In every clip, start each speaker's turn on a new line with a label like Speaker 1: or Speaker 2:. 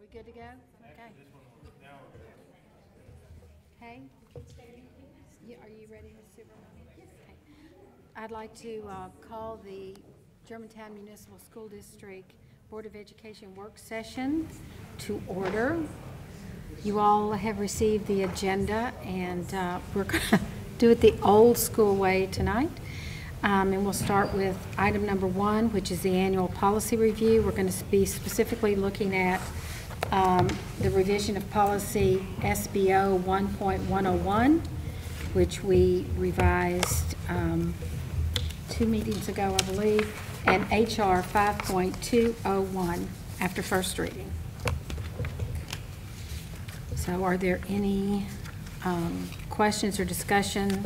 Speaker 1: we good to go? Okay. Okay. Are you ready, Ms. Superman? Yes. Okay. I'd like to call the Germantown Municipal School District Board of Education work session to order. You all have received the agenda, and we're going to do it the old school way tonight. And we'll start with item number 1, which is the annual policy review. We're going to be specifically looking at the revision of policy SBO 1.101, which we revised 2 meetings ago, I believe, and HR 5.201 after first reading. So are there any questions or discussion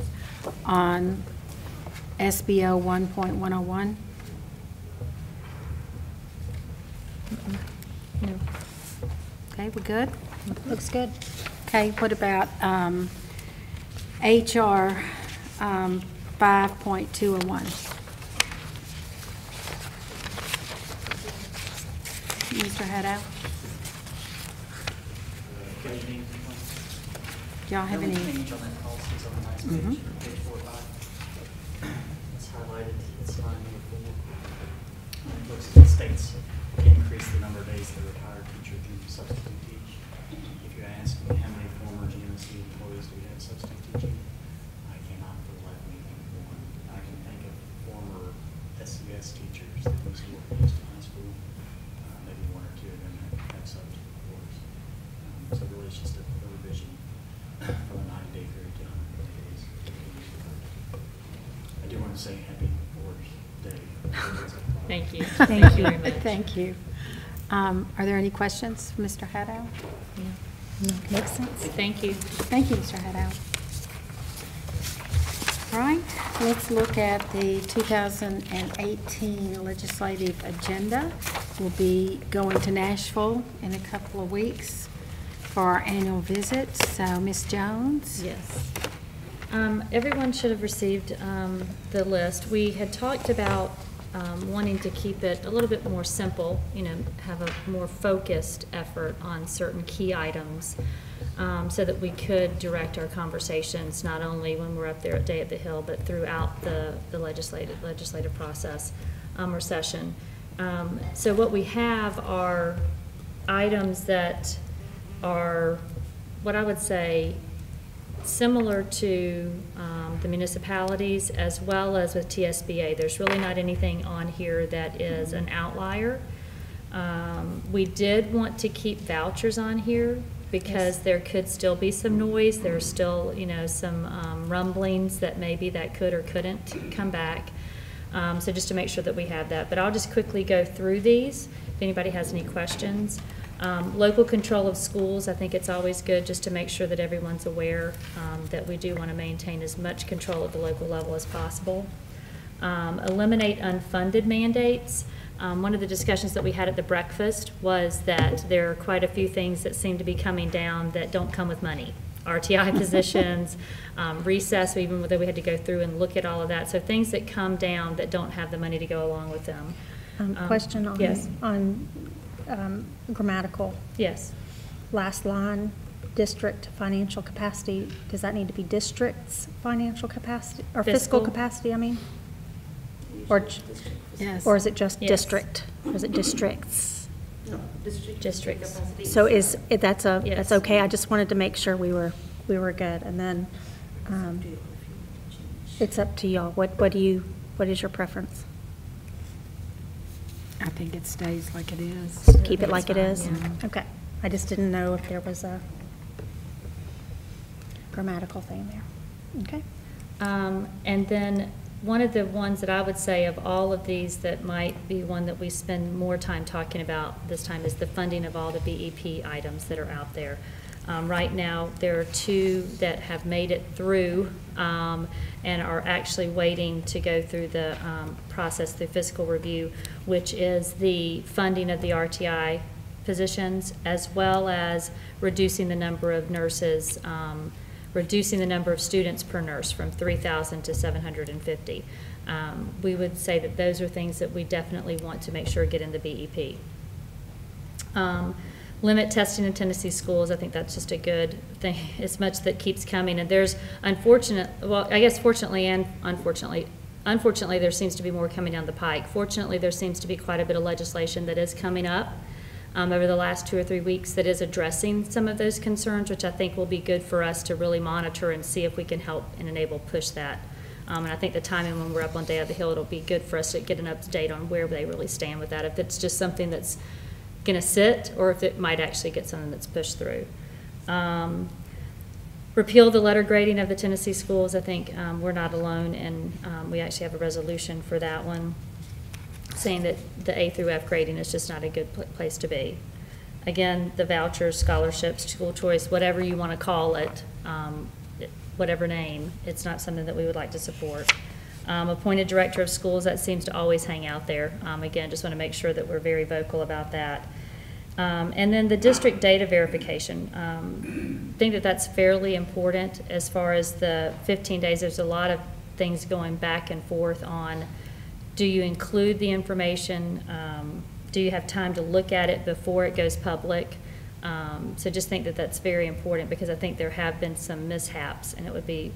Speaker 1: on SBO 1.101?
Speaker 2: No.
Speaker 1: Okay, we're good?
Speaker 2: Looks good.
Speaker 1: Okay, what about HR 5.201? Mr. Haddow? Do y'all have any?
Speaker 3: Change on that policy is on the last page, page 4 or 5. It's highlighted, it's line number 4. It looks, it states increase the number of days the retired teacher can substitute teach. If you ask me how many former GMC employees do we have substitute teaching, I cannot for the life of me think of one. I can think of former SCS teachers that used to work in Houston High School. Maybe 1 or 2 of them have substitute course. So really it's just a revision from a 90-day period to 120 days. I do want to say happy 4th Day.
Speaker 2: Thank you.
Speaker 1: Thank you
Speaker 2: very much.
Speaker 1: Thank you. Are there any questions for Mr. Haddow?
Speaker 2: No, makes sense. Thank you.
Speaker 1: Thank you, Mr. Haddow. All right, let's look at the 2018 legislative agenda. We'll be going to Nashville in a couple of weeks for our annual visit. So, Ms. Jones?
Speaker 2: Yes. Everyone should have received the list. We had talked about wanting to keep it a little bit more simple, you know, have a more focused effort on certain key items so that we could direct our conversations not only when we're up there at Day at the Hill, but throughout the legislative process or session. So what we have are items that are what I would say similar to the municipalities as well as with TSBA. There's really not anything on here that is an outlier. We did want to keep vouchers on here because there could still be some noise. There's still, you know, some rumblings that maybe that could or couldn't come back. So just to make sure that we have that. But I'll just quickly go through these if anybody has any questions. Local control of schools, I think it's always good just to make sure that everyone's aware that we do want to maintain as much control at the local level as possible. Eliminate unfunded mandates. One of the discussions that we had at the breakfast was that there are quite a few things that seem to be coming down that don't come with money. RTI positions, recess, even though we had to go through and look at all of that. So things that come down that don't have the money to go along with them.
Speaker 4: Question on,
Speaker 2: yes.
Speaker 4: on grammatical.
Speaker 2: Yes.
Speaker 4: Last line, district financial capacity. Does that need to be district's financial capacity or fiscal capacity? I mean, or
Speaker 1: Yes.
Speaker 4: or is it just
Speaker 2: Yes.
Speaker 4: district? Or is it districts?
Speaker 3: No,
Speaker 2: Districts.
Speaker 4: So is that's a
Speaker 2: Yes.
Speaker 4: that's okay. I just wanted to make sure we were good, and then it's up to y'all. What is your preference?
Speaker 1: I think it stays like it is.
Speaker 4: Just keep it like it
Speaker 2: That's
Speaker 4: is?
Speaker 2: fine, yeah.
Speaker 4: Okay. I just didn't know if there was a grammatical thing there. Okay.
Speaker 2: And then one of the ones that I would say of all of these that might be one that we spend more time talking about this time is the funding of all the BEP items that are out there. Right now, there are 2 that have made it through and are actually waiting to go through the process through fiscal review, which is the funding of the RTI positions as well as reducing the number of nurses, reducing the number of students per nurse from 3,000 to 750. We would say that those are things that we definitely want to make sure get in the BEP. limit testing in Tennessee schools. I think that's just a good thing. It's much that keeps coming, and there's fortunately and unfortunately, there seems to be more coming down the pike. Fortunately, there seems to be quite a bit of legislation that is coming up over the last 2 or 3 weeks that is addressing some of those concerns, which I think will be good for us to really monitor and see if we can help and enable push that. And I think the timing when we're up on Day of the Hill, it'll be good for us to get an update on where they really stand with that, if it's just something that's going to sit or if it might actually get something that's pushed through. Repeal the letter grading of the Tennessee schools. I think we're not alone, and we actually have a resolution for that one saying that the A through F grading is just not a good place to be. Again, the vouchers, scholarships, school choice, whatever you want to call it, whatever name, it's not something that we would like to support. Appointed director of schools, that seems to always hang out there. Again, just want to make sure that we're very vocal about that. And then the district data verification. I think that that's fairly important as far as the 15 days. There's a lot of things going back and forth on, do you include the information? Do you have time to look at it before it goes public? So just think that that's very important, because I think there have been some mishaps, and it would be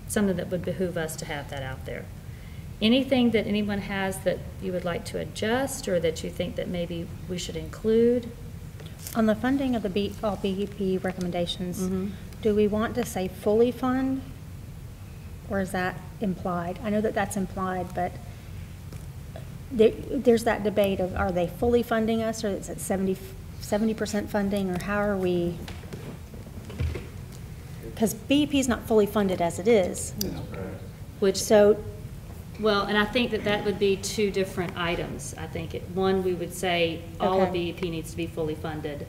Speaker 2: something that would behoove us to have that out there. Anything that anyone has that you would like to adjust or that you think that maybe we should include?
Speaker 4: On the funding of the all BEP recommendations, do we want to say fully fund, or is that implied? I know that that's implied, but there's that debate of, are they fully funding us, or is it 70% funding, or how are we? Because BEP is not fully funded as it is.
Speaker 2: Well, and I think that that would be 2 different items. I think one, we would say all of BEP needs to be fully funded.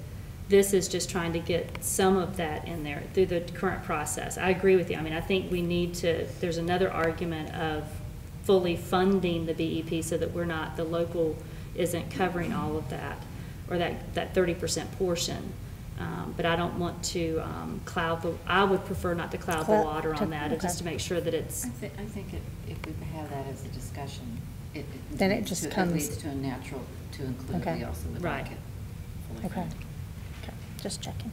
Speaker 2: This is just trying to get some of that in there through the current process. I agree with you. I mean, I think we need to, there's another argument of fully funding the BEP so that we're not, the local isn't covering all of that, or that 30% portion. But I don't want to I would prefer not to cloud the water on that, just to make sure that it's.
Speaker 5: I think if we have that as a discussion,
Speaker 4: then it just comes.
Speaker 5: It leads to a natural to include.
Speaker 4: Okay.
Speaker 5: We also would like it fully
Speaker 4: Okay.
Speaker 5: funded.
Speaker 4: Okay. Just checking.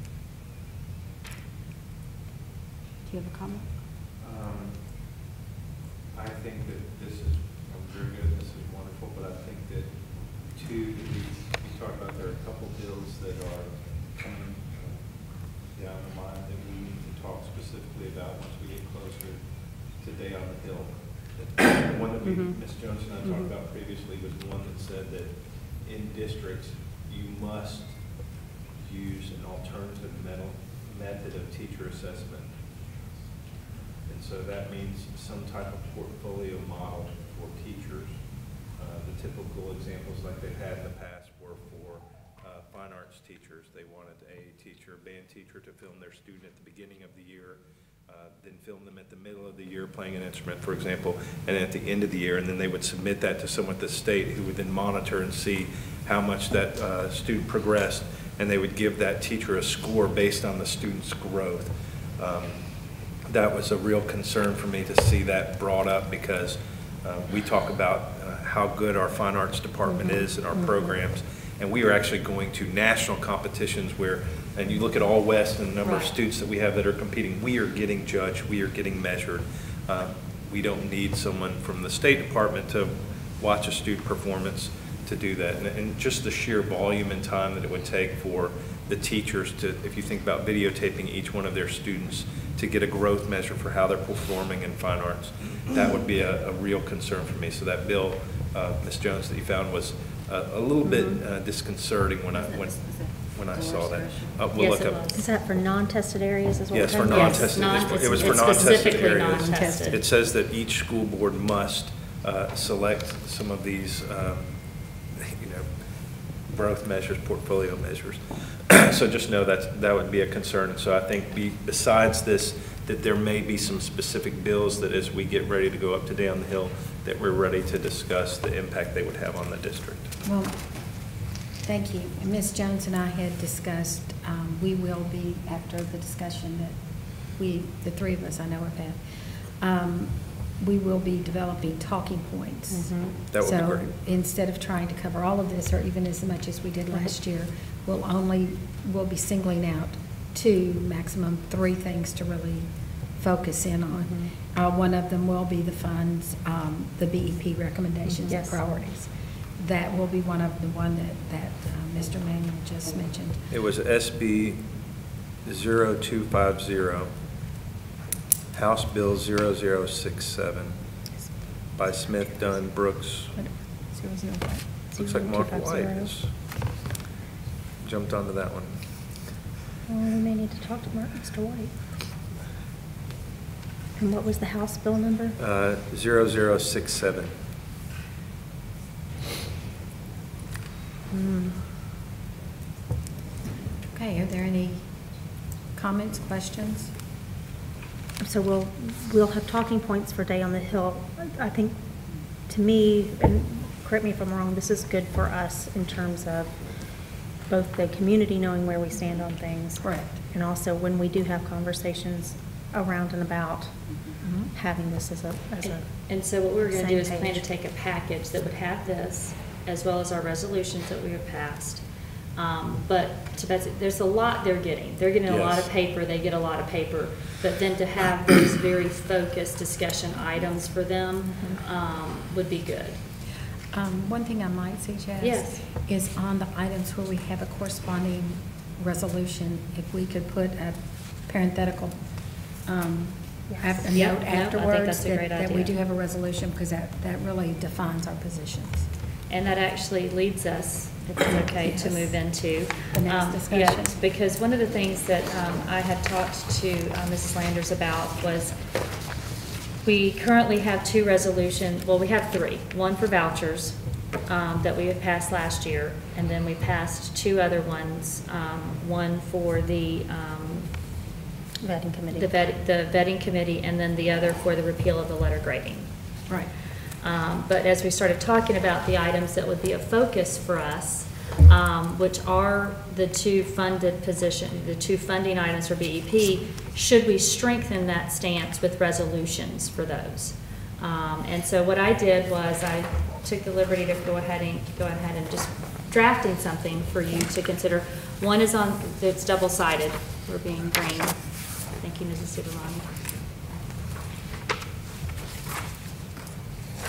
Speaker 1: Do you have a comment?
Speaker 6: I think that this is very good, this is wonderful, but I think that too, we talked about there are a couple bills that are coming down the line that we need to talk specifically about once we get closer to Day on the Hill. The one that Ms. Jones and I talked about previously was the one that said that in districts you must use an alternative method of teacher assessment. And so that means some type of portfolio model for teachers. The typical examples like they've had in the past were for fine arts teachers. They wanted a band teacher to film their student at the beginning of the year, then film them at the middle of the year playing an instrument, for example, and at the end of the year, and then they would submit that to someone at the state who would then monitor and see how much that student progressed, and they would give that teacher a score based on the student's growth. That was a real concern for me to see that brought up, because we talk about how good our fine arts department is in our programs, and we are actually going to national competitions where, and you look at All West and the number of students that we have that are competing, we are getting judged, we are getting measured. We don't need someone from the State Department to watch a student performance to do that, and just the sheer volume and time that it would take for the teachers to, if you think about videotaping each one of their students to get a growth measure for how they're performing in fine arts, that would be a real concern for me. So that bill, Ms. Jones, that you found was a little bit disconcerting when I saw that. We'll
Speaker 2: Yes,
Speaker 6: look
Speaker 2: it
Speaker 6: up.
Speaker 2: was.
Speaker 4: Is that for non-tested areas as well?
Speaker 6: Yes, for
Speaker 2: Yes,
Speaker 6: non-tested. It was for
Speaker 2: it's
Speaker 6: non-tested
Speaker 2: specifically
Speaker 6: areas.
Speaker 2: non-tested.
Speaker 6: It says that each school board must select some of these, growth measures, portfolio measures. So just know that would be a concern. So I think besides this, that there may be some specific bills that as we get ready to go up to Day on the Hill, that we're ready to discuss the impact they would have on the district.
Speaker 1: Well, thank you. And Ms. Jones and I had discussed, we will be, after the discussion that the 3 of us I know have had, we will be developing talking points.
Speaker 6: That would be great.
Speaker 1: So instead of trying to cover all of this, or even as much as we did last year, we'll be singling out 2, maximum 3 things to really focus in on. One of them will be the funds, the BEP recommendations and
Speaker 4: Yes.
Speaker 1: priorities. That will be one that Mr. Manuel just mentioned.
Speaker 6: It was SB 0250, House Bill 0067, by Smith, Dunn, Brooks. Looks like Mark White has jumped onto that one.
Speaker 4: Well, we may need to talk to Mr. White. And what was the House bill number?
Speaker 6: 0067.
Speaker 1: Okay, are there any comments, questions?
Speaker 4: So we'll have talking points for Day on the Hill. I think, to me, and correct me if I'm wrong, this is good for us in terms of both the community knowing where we stand on things.
Speaker 1: Correct.
Speaker 4: And also when we do have conversations around and about, having this as a
Speaker 2: And so what we're going to do is
Speaker 4: same
Speaker 2: plan to
Speaker 4: page.
Speaker 2: take a package that would have this, as well as our resolutions that we have passed. But to Betsy, there's a lot they're getting. They're getting a lot of
Speaker 6: Yes.
Speaker 2: paper, they get a lot of paper. But then to have those very focused discussion items for them would be good.
Speaker 1: One thing I might suggest
Speaker 2: Yes.
Speaker 1: is on the items where we have a corresponding resolution, if we could put a parenthetical,
Speaker 4: Yes.
Speaker 1: a
Speaker 2: Yep,
Speaker 1: note
Speaker 2: yep, I think
Speaker 1: afterwards
Speaker 2: that's a great
Speaker 1: that we
Speaker 2: idea.
Speaker 1: do have a resolution, because that really defines our positions.
Speaker 2: And that actually leads us, if it's okay, to
Speaker 1: Yes.
Speaker 2: move into.
Speaker 1: The next discussion.
Speaker 2: Yes, because one of the things that I had talked to Mrs. Landers about was, we currently have 2 resolutions, well, we have 3. One for vouchers that we had passed last year, and then we passed 2 other ones, one for the
Speaker 4: vetting committee.
Speaker 2: the vetting committee, and then the other for the repeal of the letter grading.
Speaker 1: Right.
Speaker 2: But as we started talking about the items that would be a focus for us, which are the 2 funded the 2 funding items for BEP, should we strengthen that stance with resolutions for those? And so what I did was I took the liberty to go ahead and just drafting something for you to consider. One is it's double-sided, we're being green. Thank you, Mrs. Subramani.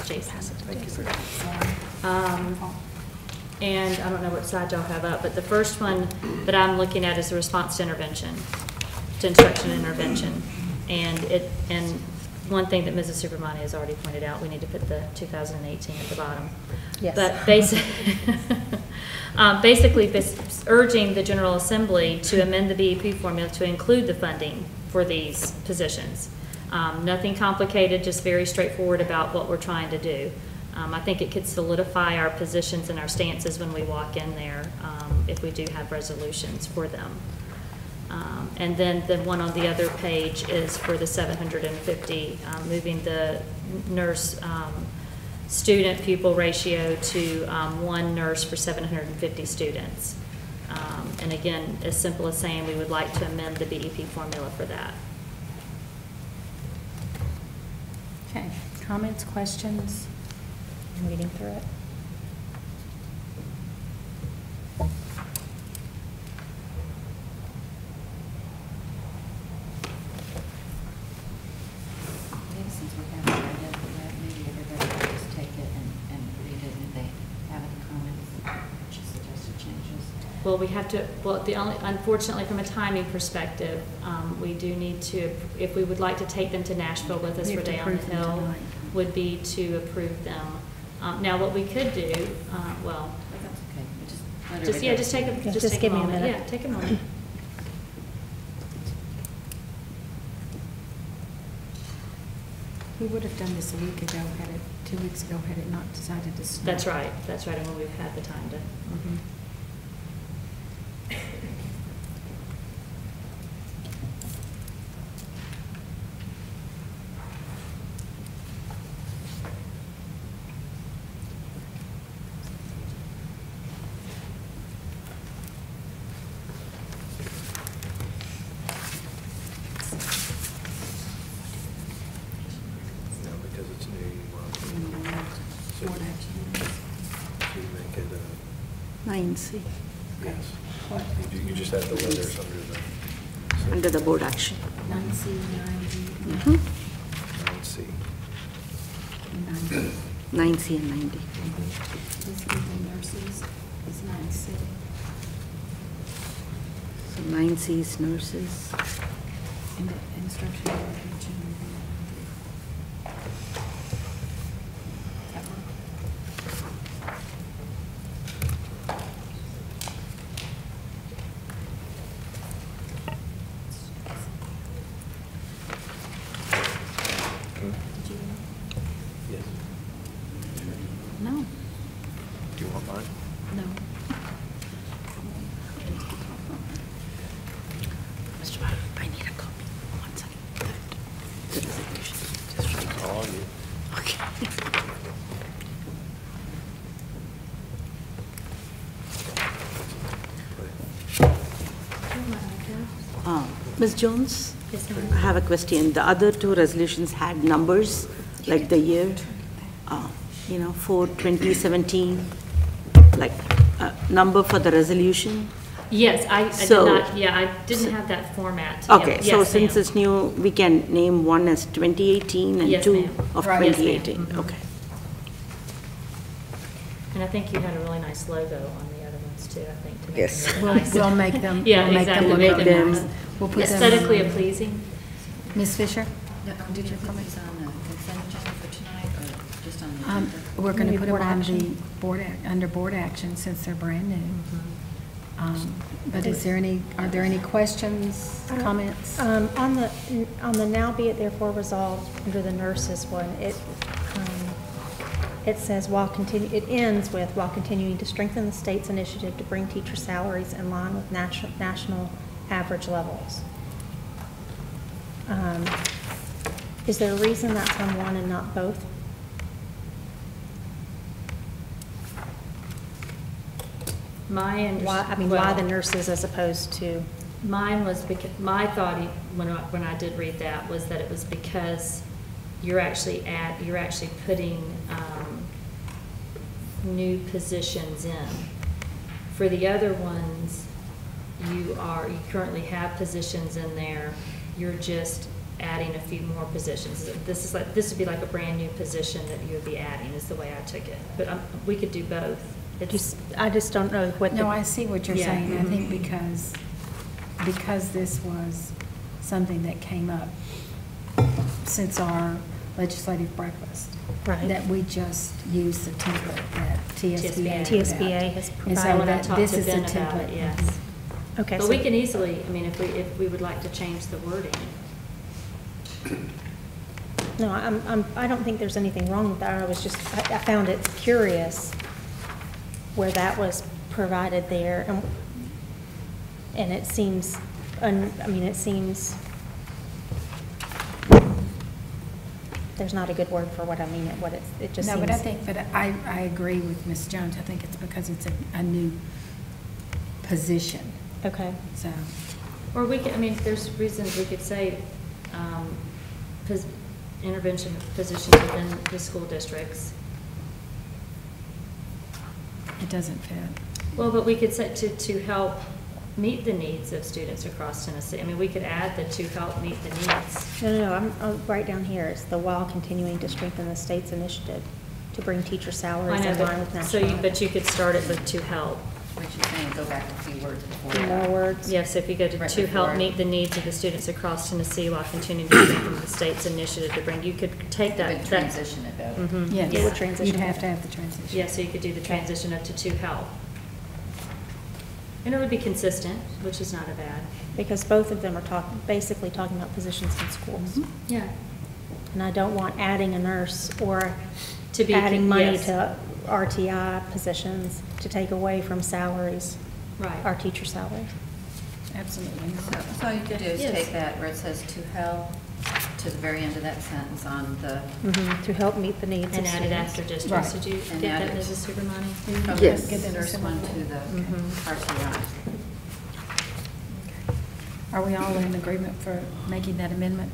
Speaker 2: Jason.
Speaker 1: Thank you for that.
Speaker 2: And I don't know what side y'all have up, but the first one that I'm looking at is the response to intervention, to instruction and intervention. And one thing that Mrs. Subramani has already pointed out, we need to put the 2018 at the bottom.
Speaker 4: Yes.
Speaker 2: But basically, it's urging the General Assembly to amend the BEP formula to include the funding for these positions. Nothing complicated, just very straightforward about what we're trying to do. I think it could solidify our positions and our stances when we walk in there, if we do have resolutions for them. And then the one on the other page is for the 750, moving the nurse student pupil ratio to 1 nurse for 750 students. And again, as simple as saying we would like to amend the BEP formula for that.
Speaker 1: Okay, comments, questions?
Speaker 4: I'm reading through it.
Speaker 5: Maybe since we haven't read it, maybe everybody will just take it and read it, and if they have any comments, just suggested changes.
Speaker 2: Well, we have to, unfortunately, from a timing perspective, we do need to, if we would like to take them to Nashville with us
Speaker 1: We
Speaker 2: for
Speaker 1: have to
Speaker 2: Day on the
Speaker 1: approve them
Speaker 2: Hill,
Speaker 1: tonight.
Speaker 2: would be to approve them. Now, what we could do, well,
Speaker 5: But that's okay, we just let
Speaker 2: just,
Speaker 5: everybody-
Speaker 2: yeah, just take a,
Speaker 4: Yeah,
Speaker 2: just
Speaker 4: just
Speaker 2: take a
Speaker 4: give me a
Speaker 2: moment.
Speaker 4: minute.
Speaker 2: Yeah, take a moment.
Speaker 1: We would have done this a week ago, 2 weeks ago, had it not decided to snow.
Speaker 2: That's right, and when we've had the time to.
Speaker 1: Mhm.
Speaker 6: No, because it's new, you want to,
Speaker 1: Board action.
Speaker 6: to make it,
Speaker 1: 9C. Okay.
Speaker 7: Yes. You just have the letters
Speaker 8: Under the board action.
Speaker 5: 9C, 9D,
Speaker 8: Mhm.
Speaker 7: Let's see.
Speaker 5: and 90.
Speaker 8: 9C and 90.
Speaker 5: This is the nurses, is 9C.
Speaker 8: So 9C is nurses.
Speaker 5: And the instructional intervention. That one? Did you?
Speaker 7: Yes.
Speaker 5: No.
Speaker 7: Do you want mine?
Speaker 5: No.
Speaker 8: Mr. Barr, I need a copy. 1 second. The resolution. Just right.
Speaker 7: Call you.
Speaker 8: Okay. Ms. Jones?
Speaker 2: Yes, ma'am.
Speaker 8: I have a question. The other two resolutions had numbers, like the year, 2017, like number for the resolution.
Speaker 2: Yes, I did
Speaker 8: So-
Speaker 2: not, yeah, I didn't have that format.
Speaker 8: Okay,
Speaker 2: Yeah,
Speaker 8: so
Speaker 2: yes,
Speaker 8: since
Speaker 2: ma'am.
Speaker 8: it's new, we can name one as 2018 and
Speaker 2: Yes,
Speaker 8: two
Speaker 2: ma'am.
Speaker 8: of
Speaker 1: Right.
Speaker 2: Yes, ma'am.
Speaker 8: 2018.
Speaker 2: Mhm.
Speaker 8: Okay.
Speaker 2: And I think you had a really nice logo on the other ones too, I think, to make
Speaker 8: Yes.
Speaker 2: them
Speaker 1: We'll,
Speaker 2: really nice.
Speaker 1: we'll make them,
Speaker 2: Yeah,
Speaker 1: we'll make them
Speaker 2: exactly.
Speaker 1: look
Speaker 8: Make
Speaker 1: like
Speaker 8: them-
Speaker 1: nice. We'll put them.
Speaker 2: Aesthetically pleasing.
Speaker 1: Ms. Fisher?
Speaker 5: No, did you put these on the consent agenda for tonight, or just on the
Speaker 1: Um,
Speaker 5: agenda?
Speaker 1: We're going to
Speaker 4: Maybe
Speaker 1: put them
Speaker 4: board
Speaker 1: on the
Speaker 4: action.
Speaker 1: under board action since they're brand new.
Speaker 2: Mm-hmm.
Speaker 1: But is there any, are there any questions, comments?
Speaker 4: On the now be it therefore resolved under the nurses one, it says it ends with, while continuing to strengthen the state's initiative to bring teacher salaries in line with national average levels. Is there a reason that's on one and not both?
Speaker 2: My
Speaker 4: Why, why the
Speaker 2: well,
Speaker 4: nurses as opposed to?
Speaker 2: Mine was because, my thought, when I did read that, was that it was because you're actually putting, new positions in. For the other ones, you currently have positions in there, you're just adding a few more positions. This would be like a brand-new position that you would be adding, is the way I took it. But, we could do both.
Speaker 4: I just don't know what the.
Speaker 1: No, I see what you're
Speaker 2: Yeah.
Speaker 1: saying. I think
Speaker 2: Mhm.
Speaker 1: because this was something that came up since our legislative breakfast.
Speaker 4: Right.
Speaker 1: That we just used the template that TSBA. put out.
Speaker 4: TSBA has
Speaker 1: And so
Speaker 2: I when I
Speaker 1: that
Speaker 2: talked
Speaker 1: this
Speaker 2: to
Speaker 1: is the
Speaker 2: Ben about
Speaker 1: template.
Speaker 2: it, yes.
Speaker 1: Mhm.
Speaker 4: Okay.
Speaker 2: But
Speaker 4: so-
Speaker 2: we can easily, I mean, if we would like to change the wording.
Speaker 4: No, I don't think there's anything wrong with that. I found it curious where that was provided there. And it seems, it seems, there's not a good word for what I mean, it just
Speaker 1: No,
Speaker 4: seems.
Speaker 1: but I agree with Ms. Jones. I think it's because it's a new position,
Speaker 4: Okay,
Speaker 1: so.
Speaker 2: Or we could, I mean, there's reasons we could say, intervention positions within the school districts.
Speaker 1: It doesn't fit.
Speaker 2: Well, but we could say to help meet the needs of students across Tennessee. I mean, we could add the to help meet the needs.
Speaker 4: no, I'm right down here, it's the while continuing to strengthen the state's initiative to bring teacher
Speaker 2: I
Speaker 4: salaries
Speaker 2: know,
Speaker 4: in line with
Speaker 2: but,
Speaker 4: national.
Speaker 2: but you could start it with to help.
Speaker 5: What you're saying, go back a few words before.
Speaker 4: Few more words?
Speaker 2: Yes, if you go
Speaker 5: Right
Speaker 2: to help
Speaker 5: before.
Speaker 2: meet the needs of the students across Tennessee while continuing to strengthen the state's initiative to bring, you could take
Speaker 5: You
Speaker 2: that.
Speaker 5: could
Speaker 2: that-
Speaker 5: transition it though.
Speaker 2: Mhm.
Speaker 1: Yes.
Speaker 4: It would transition.
Speaker 1: You'd have to have the transition.
Speaker 2: Yeah, so you could do the transition up to help. And it would be consistent, which is not a bad.
Speaker 4: Because both of them are basically talking about positions in schools.
Speaker 2: Yeah.
Speaker 4: And I don't want adding a nurse or
Speaker 2: To be,
Speaker 4: adding money
Speaker 2: yes.
Speaker 4: to RTI positions to take away from salaries, our
Speaker 2: Right.
Speaker 4: teacher salaries.
Speaker 1: Absolutely
Speaker 5: So,
Speaker 1: not.
Speaker 5: so all you could do is
Speaker 2: Yes.
Speaker 5: take that where it says to help, to the very end of that sentence on the,
Speaker 4: To help meet the needs of
Speaker 2: And
Speaker 4: students.
Speaker 2: add it after districts.
Speaker 1: Right.
Speaker 2: Did you
Speaker 5: And
Speaker 2: get
Speaker 5: add
Speaker 2: that,
Speaker 5: it.
Speaker 2: Mrs. Supermani?
Speaker 5: from
Speaker 8: Yes.
Speaker 5: the
Speaker 1: Get that
Speaker 5: first one to the
Speaker 2: Mhm.
Speaker 5: RTI.
Speaker 1: Are we all in agreement for making that amendment?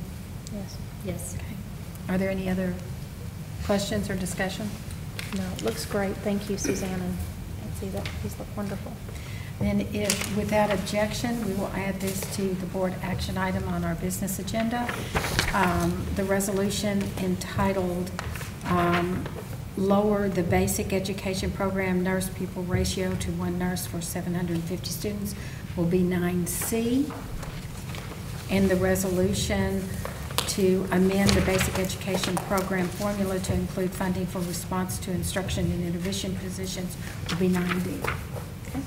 Speaker 4: Yes.
Speaker 2: Yes.
Speaker 1: Okay. Are there any other questions or discussion?
Speaker 4: No, it looks great. Thank you, Suzanne and Nancy. These look wonderful.
Speaker 1: Then if, without objection, we will add this to the board action item on our business agenda. The resolution entitled Lower the Basic Education Program Nurse Pupil Ratio to 1 Nurse for 750 Students will be 9C. And the resolution to amend the basic education program formula to include funding for response to instruction and intervention positions will be 9D. Okay.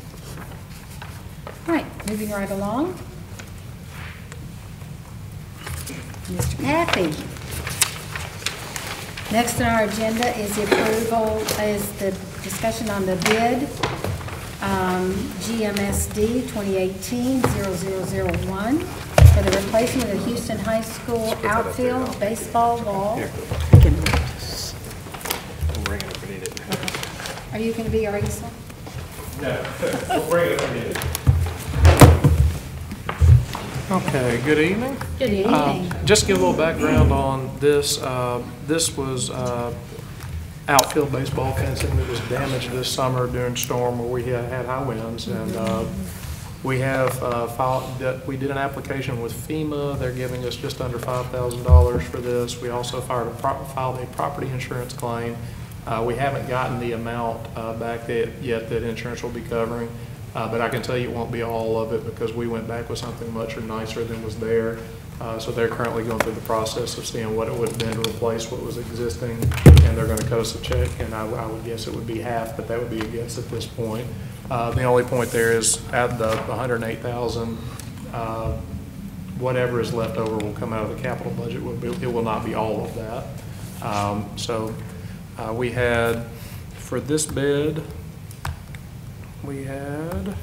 Speaker 1: All right, moving right along. Mr. Pappy. Next on our agenda is the approval, is the discussion on the bid, GMSD 2018-0001 for the replacement of the Houston High School outfield baseball wall.
Speaker 8: I can
Speaker 7: We'll bring it if we need it.
Speaker 1: Are you going to be our easel?
Speaker 6: No, we'll bring it if we need it.
Speaker 9: Okay, good evening.
Speaker 1: Good evening.
Speaker 9: Just to give a little background on this, this was outfield baseball fencing that was damaged this summer during storm where we had high winds. And we have we did an application with FEMA. They're giving us just under $5,000 for this. We also filed a property insurance claim. We haven't gotten the amount back yet that insurance will be covering. But I can tell you it won't be all of it because we went back with something much nicer than was there. So they're currently going through the process of seeing what it would have been to replace what was existing, and they're going to cut us a check, and I would guess it would be half, but that would be a guess at this point. The only point there is at the $108,000, whatever is left over will come out of the capital budget. It will not be all of that. We had, for this bid, we had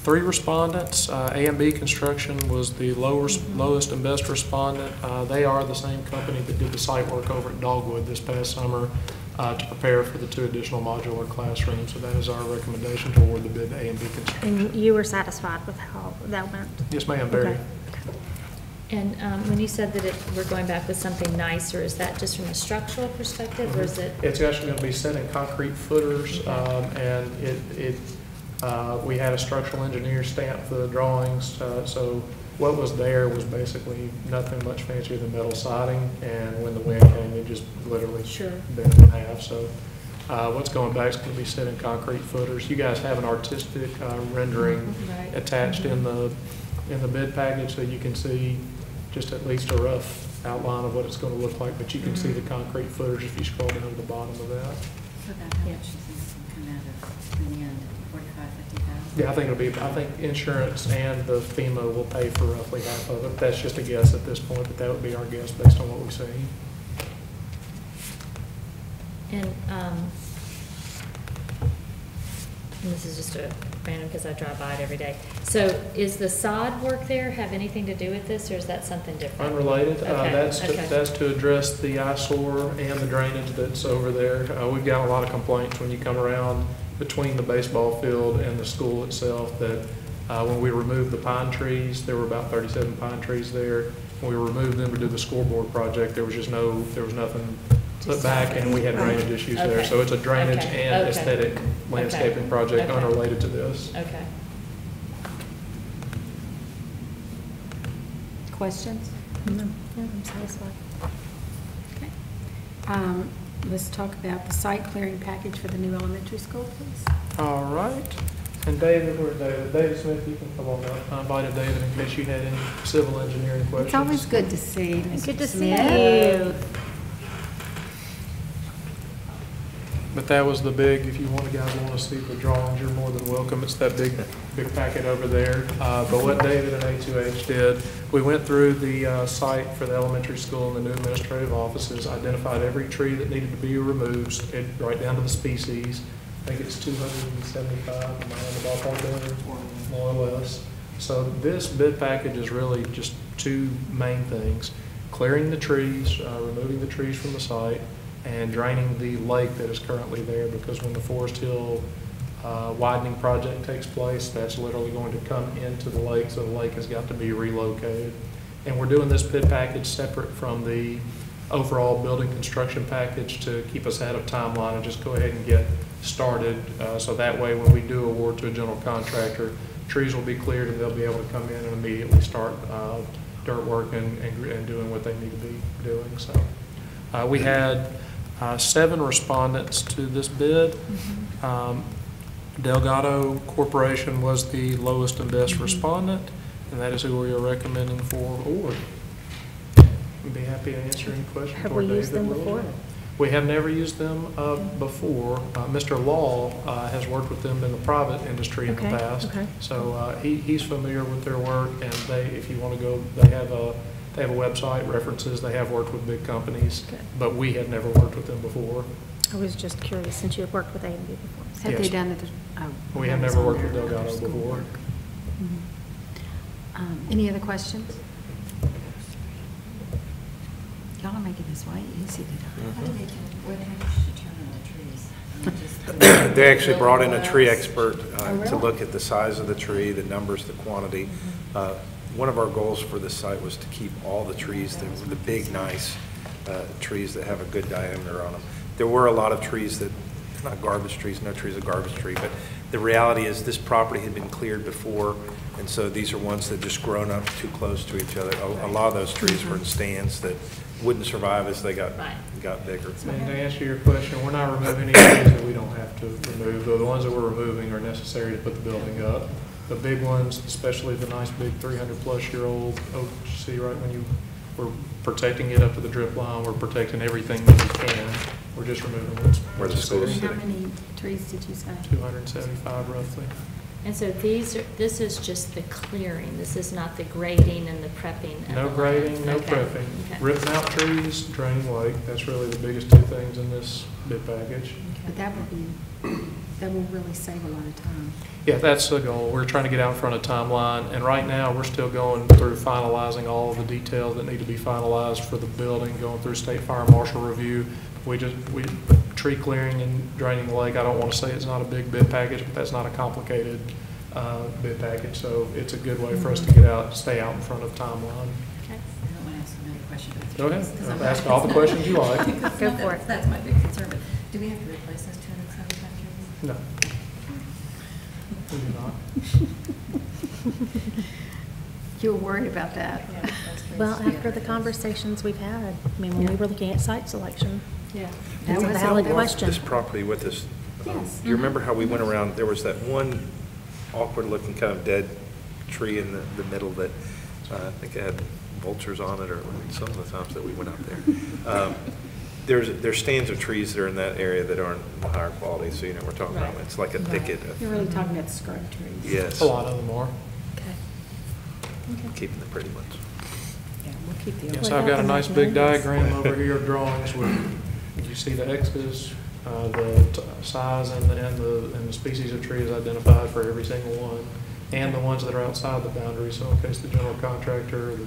Speaker 9: 3 respondents. A and B Construction was the lowest and best respondent. They are the same company that did the site work over at Dogwood this past summer to prepare for the 2 additional modular classrooms. So that is our recommendation to award the bid to A and B Construction.
Speaker 4: And you were satisfied with how that went?
Speaker 9: Yes, ma'am, very.
Speaker 4: Okay.
Speaker 2: And when you said that we're going back with something nicer, is that just from a structural perspective, or is it?
Speaker 9: It's actually going to be set in concrete footers, and we had a structural engineer stamp the drawings. So what was there was basically nothing much fancier than metal siding, and when the wind came, it just literally bent in half. So what's going back is going to be set in concrete footers. You guys have an artistic rendering attached in the bid package, so you can see just at least a rough outline of what it's going to look like, but you can see the concrete footers if you scroll down to the bottom of that.
Speaker 5: So about how much is this come out of in the end, 45,000, 50,000?
Speaker 9: Yeah, I think insurance and the FEMA will pay for roughly half of it. That's just a guess at this point, but that would be our guess based on what we've seen.
Speaker 2: And this is just a random because I drive by it every day. So is the sod work there have anything to do with this, or is that something different?
Speaker 9: Unrelated.
Speaker 2: Okay,
Speaker 9: That's to address the eyesore and the drainage that's over there. We've got a lot of complaints when you come around between the baseball field and the school itself that when we removed the pine trees, there were about 37 pine trees there. When we removed them to do the scoreboard project, there was nothing put back, and we had drainage issues there. So it's a drainage and aesthetic landscaping project unrelated to this.
Speaker 2: Okay.
Speaker 1: Questions?
Speaker 4: No, I'm satisfied.
Speaker 1: Okay. Let's talk about the site clearing package for the new elementary school, please.
Speaker 9: All right. And David, where's David? David Smith, you can come on up. I invited David in case you had any civil engineering questions.
Speaker 1: It's always good to see Mr.
Speaker 4: Good to see
Speaker 1: Smith.
Speaker 4: you.
Speaker 9: But that was the big, if you guys want to see the drawings, you're more than welcome. It's that big packet over there. But what David and A2H did, we went through the site for the elementary school and the new administrative offices, identified every tree that needed to be removed, right down to the species. I think it's 275, am I in the ballpark there, more or less. So this bid package is really just 2 main things: clearing the trees, removing the trees from the site, and draining the lake that is currently there, because when the Forest Hill widening project takes place, that's literally going to come into the lake, so the lake has got to be relocated. And we're doing this bid package separate from the overall building construction package to keep us out of timeline and just go ahead and get started. So that way, when we do award to a general contractor, trees will be cleared and they'll be able to come in and immediately start dirt work and doing what they need to be doing. So we had 7 respondents to this bid. Delgado Corporation was the lowest and best respondent, and that is who we are recommending for award. I'd be happy to answer any questions.
Speaker 4: Have we used them
Speaker 9: David will.
Speaker 4: before?
Speaker 9: We have never used them before. Mr. Law has worked with them in the private industry in the
Speaker 4: Okay,
Speaker 9: past.
Speaker 4: okay.
Speaker 9: So he's familiar with their work, and if you want to go, they have a website, references. They have worked with big companies,
Speaker 4: Okay.
Speaker 9: but we had never worked with them before.
Speaker 4: I was just curious, since you had worked with A&B before.
Speaker 1: Have they
Speaker 9: Yes.
Speaker 1: done it?
Speaker 9: We have never worked with Delgado before.
Speaker 1: Any other questions? Y'all are making this way easy
Speaker 5: How
Speaker 1: today.
Speaker 5: do they determine the trees?
Speaker 7: They actually brought in a tree expert
Speaker 1: Oh, really?
Speaker 7: to look at the size of the tree, the numbers, the quantity. One of our goals for this site was to keep all the trees, the big, nice trees that have a good diameter on them. There were a lot of trees that, not garbage trees, no trees are garbage tree, but the reality is this property had been cleared before, and so these are ones that just grown up too close to each other. A lot of those trees were in stands that wouldn't survive as they got bigger.
Speaker 9: And to answer your question, we're not removing any trees that we don't have to remove. The ones that we're removing are necessary to put the building up. The big ones, especially the nice big 300-plus-year-old oak you see right when we're protecting it up to the drip line, we're protecting everything that we can. We're just removing what's
Speaker 7: Where the school is
Speaker 9: necessary.
Speaker 1: How many trees did you say?
Speaker 9: 275 roughly.
Speaker 2: And so this is just the clearing, this is not the grading and the prepping of
Speaker 9: No
Speaker 2: the
Speaker 9: grading,
Speaker 2: land.
Speaker 9: no
Speaker 2: Okay.
Speaker 9: prepping.
Speaker 2: Okay.
Speaker 9: Ripping out trees, draining lake, that's really the biggest 2 things in this bid package.
Speaker 1: But that will really save a lot of time.
Speaker 9: Yeah, that's the goal. We're trying to get out in front of timeline, and right now, we're still going through finalizing all of the details that need to be finalized for the building, going through state fire marshal review. Tree clearing and draining the lake, I don't want to say it's not a big bid package, but that's not a complicated bid package, so it's a good way for us to get out, stay out in front of timeline.
Speaker 5: I don't want to ask another question about the
Speaker 9: Go ahead.
Speaker 5: trees, 'cause I'm
Speaker 9: Ask
Speaker 5: not-
Speaker 9: all the questions you like.
Speaker 5: Because
Speaker 4: Go for it.
Speaker 5: That's my big concern, but do we have to replace those 275 trees?
Speaker 9: No. We do not.
Speaker 1: You were worried about that.
Speaker 4: Well, after the conversations we've had, I mean, when we were looking at site selection,
Speaker 1: Yeah.
Speaker 4: that's a
Speaker 1: was
Speaker 4: valid
Speaker 1: it.
Speaker 4: question.
Speaker 7: This property with us,
Speaker 1: Yes.
Speaker 7: do you remember how we went around, there was that one awkward-looking kind of dead tree in the middle that I think it had vultures on it, or some of the times that we went out there. There's stands of trees that are in that area that aren't higher quality, so you know, we're talking about, it's like a thicket of,
Speaker 1: You're really talking about the scrub trees.
Speaker 7: yes,
Speaker 9: A lot of them are.
Speaker 1: Okay.
Speaker 7: keeping the pretty ones.
Speaker 1: Yeah, we'll keep the.
Speaker 9: Yes, I've got a nice big diagram over here of drawings with, you see the X's, the size and the species of trees identified for every single one, and the ones that are outside the boundary, so in case the general contractor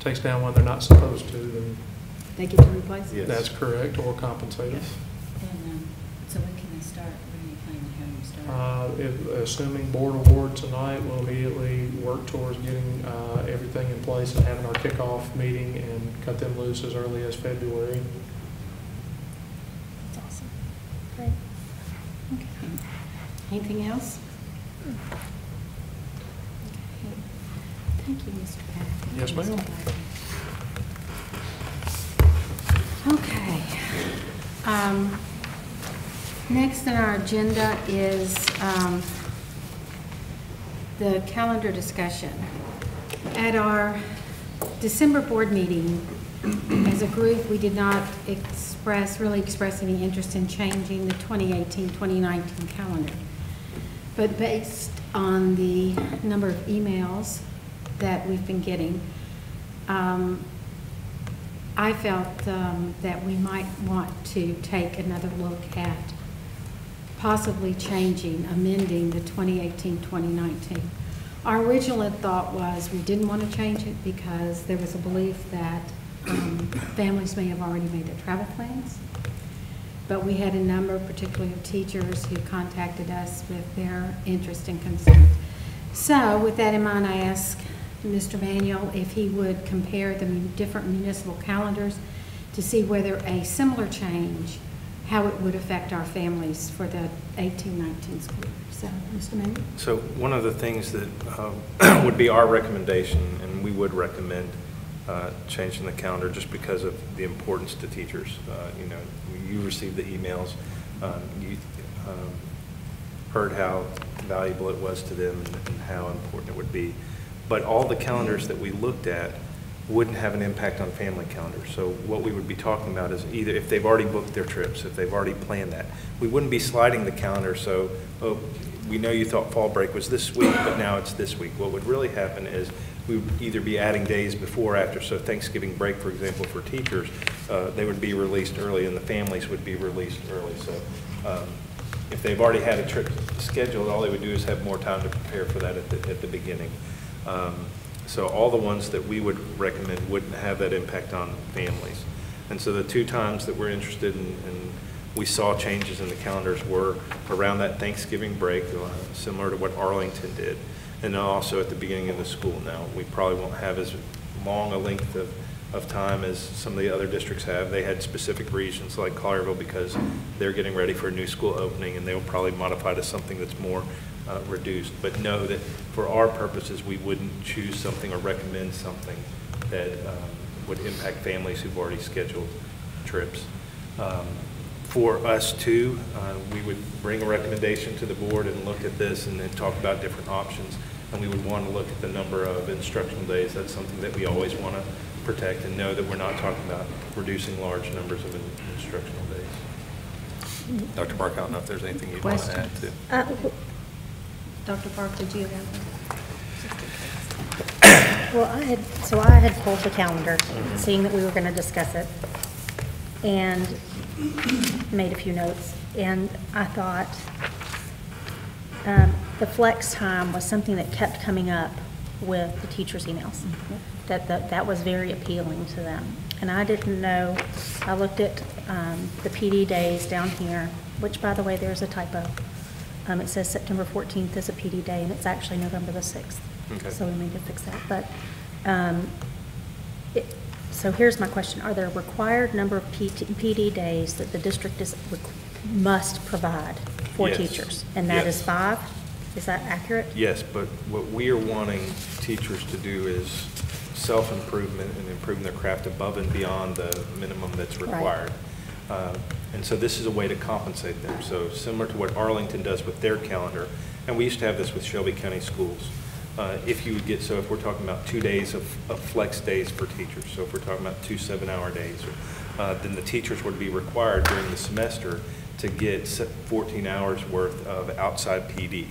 Speaker 9: takes down one they're not supposed to, then
Speaker 1: They get to replace it?
Speaker 7: Yes.
Speaker 9: that's correct, or compensate us.
Speaker 5: And so when can they start? When are you planning to have them start?
Speaker 9: Assuming board award tonight, we'll immediately work towards getting everything in place and having our kickoff meeting and cut them loose as early as February.
Speaker 4: That's awesome. Great.
Speaker 1: Okay. Anything else? Thank you, Mr. Pack.
Speaker 9: Yes, ma'am.
Speaker 1: Okay. Next on our agenda is the calendar discussion. At our December board meeting, as a group, we did not really express any interest in changing the 2018-2019 calendar. But based on the number of emails that we've been getting, I felt that we might want to take another look at possibly amending the 2018-2019. Our original thought was we didn't want to change it because there was a belief that families may have already made their travel plans. But we had a number, particularly of teachers, who contacted us with their interest and concerns. So with that in mind, I asked Mr. Manuel if he would compare the different municipal calendars to see whether a similar change how it would affect our families for the 18-19 school year. So, Mr. Mayor?
Speaker 7: So one of the things that would be our recommendation, and we would recommend changing the calendar just because of the importance to teachers. You know, you received the emails, you heard how valuable it was to them and how important it would be. But all the calendars that we looked at wouldn't have an impact on family calendars. So what we would be talking about is either if they've already booked their trips, if they've already planned that, we wouldn't be sliding the calendar. So, oh, we know you thought fall break was this week, but now it's this week. What would really happen is we would either be adding days before or after. So Thanksgiving break, for example, for teachers, they would be released early and the families would be released early. So if they've already had a trip scheduled, all they would do is have more time to prepare for that at the beginning. So all the ones that we would recommend wouldn't have that impact on families. And so the two times that we're interested in, we saw changes in the calendars were around that Thanksgiving break, similar to what Arlington did, and also at the beginning of the school. Now, we probably won't have as long a length of time as some of the other districts have. They had specific reasons like Collierville because they're getting ready for a new school opening and they'll probably modify to something that's more reduced. But know that for our purposes, we wouldn't choose something or recommend something that would impact families who've already scheduled trips. For us too, we would bring a recommendation to the board and look at this and then talk about different options. And we would want to look at the number of instructional days. That's something that we always want to protect and know that we're not talking about reducing large numbers of instructional days. Dr. Park, I don't know if there's anything you'd want to add to.
Speaker 4: Dr. Park, did you have? Well, I had pulled the calendar, seeing that we were going to discuss it, and made a few notes. And I thought the flex time was something that kept coming up with the teachers' emails. That was very appealing to them. And I didn't know, I looked at the PD days down here, which, by the way, there's a typo. It says September 14th is a PD day, and it's actually November the 6th.
Speaker 7: Okay.
Speaker 4: So we need to fix that. But so here's my question. Are there a required number of PD days that the district must provide for
Speaker 7: Yes.
Speaker 4: teachers? And that
Speaker 7: Yes.
Speaker 4: is 5? Is that accurate?
Speaker 7: Yes, but what we are wanting teachers to do is self-improvement and improving their craft above and beyond the minimum that's required. And so this is a way to compensate them. So similar to what Arlington does with their calendar, and we used to have this with Shelby County Schools. If you would get, so if we're talking about 2 days of flex days for teachers, so if we're talking about 2 7-hour days, then the teachers would be required during the semester to get 14 hours worth of outside PD.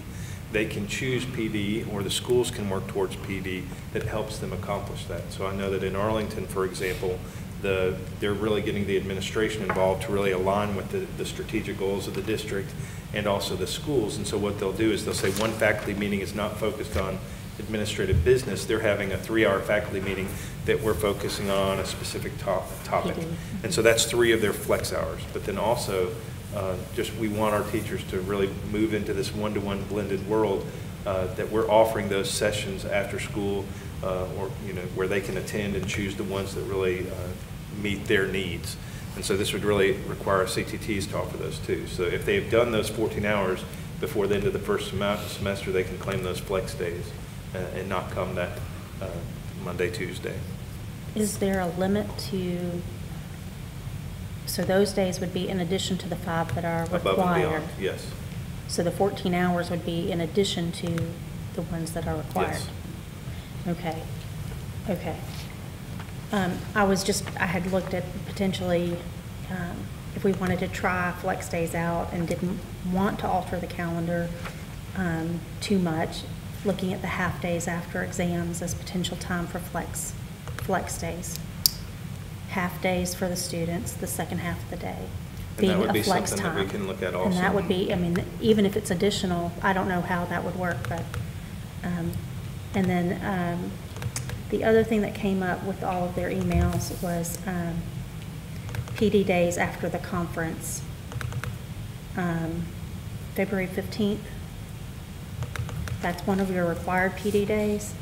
Speaker 7: They can choose PD, or the schools can work towards PD that helps them accomplish that. So I know that in Arlington, for example, they're really getting the administration involved to really align with the strategic goals of the district and also the schools. And so what they'll do is they'll say one faculty meeting is not focused on administrative business. They're having a 3-hour faculty meeting that we're focusing on a specific topic. And so that's 3 of their flex hours. But then also, just we want our teachers to really move into this one-to-one blended world that we're offering those sessions after school or where they can attend and choose the ones that really meet their needs. And so this would really require CTTs to offer those too. So if they've done those 14 hours before the end of the first semester, they can claim those flex days and not come that Monday, Tuesday.
Speaker 4: Is there a limit to, so those days would be in addition to the 5 that are required?
Speaker 7: Above and beyond, yes.
Speaker 4: So the 14 hours would be in addition to the ones that are required?
Speaker 7: Yes.
Speaker 4: Okay. I had looked at potentially, if we wanted to try flex days out and didn't want to alter the calendar too much, looking at the half days after exams as potential time for flex days. Half days for the students, the second half of the day
Speaker 7: And that
Speaker 4: being
Speaker 7: would be
Speaker 4: a flex
Speaker 7: something
Speaker 4: time.
Speaker 7: that we can look at also.
Speaker 4: And that would be, I mean, even if it's additional, I don't know how that would work, but, and then the other thing that came up with all of their emails was PD days after the conference, February 15th. That's one of your required PD days.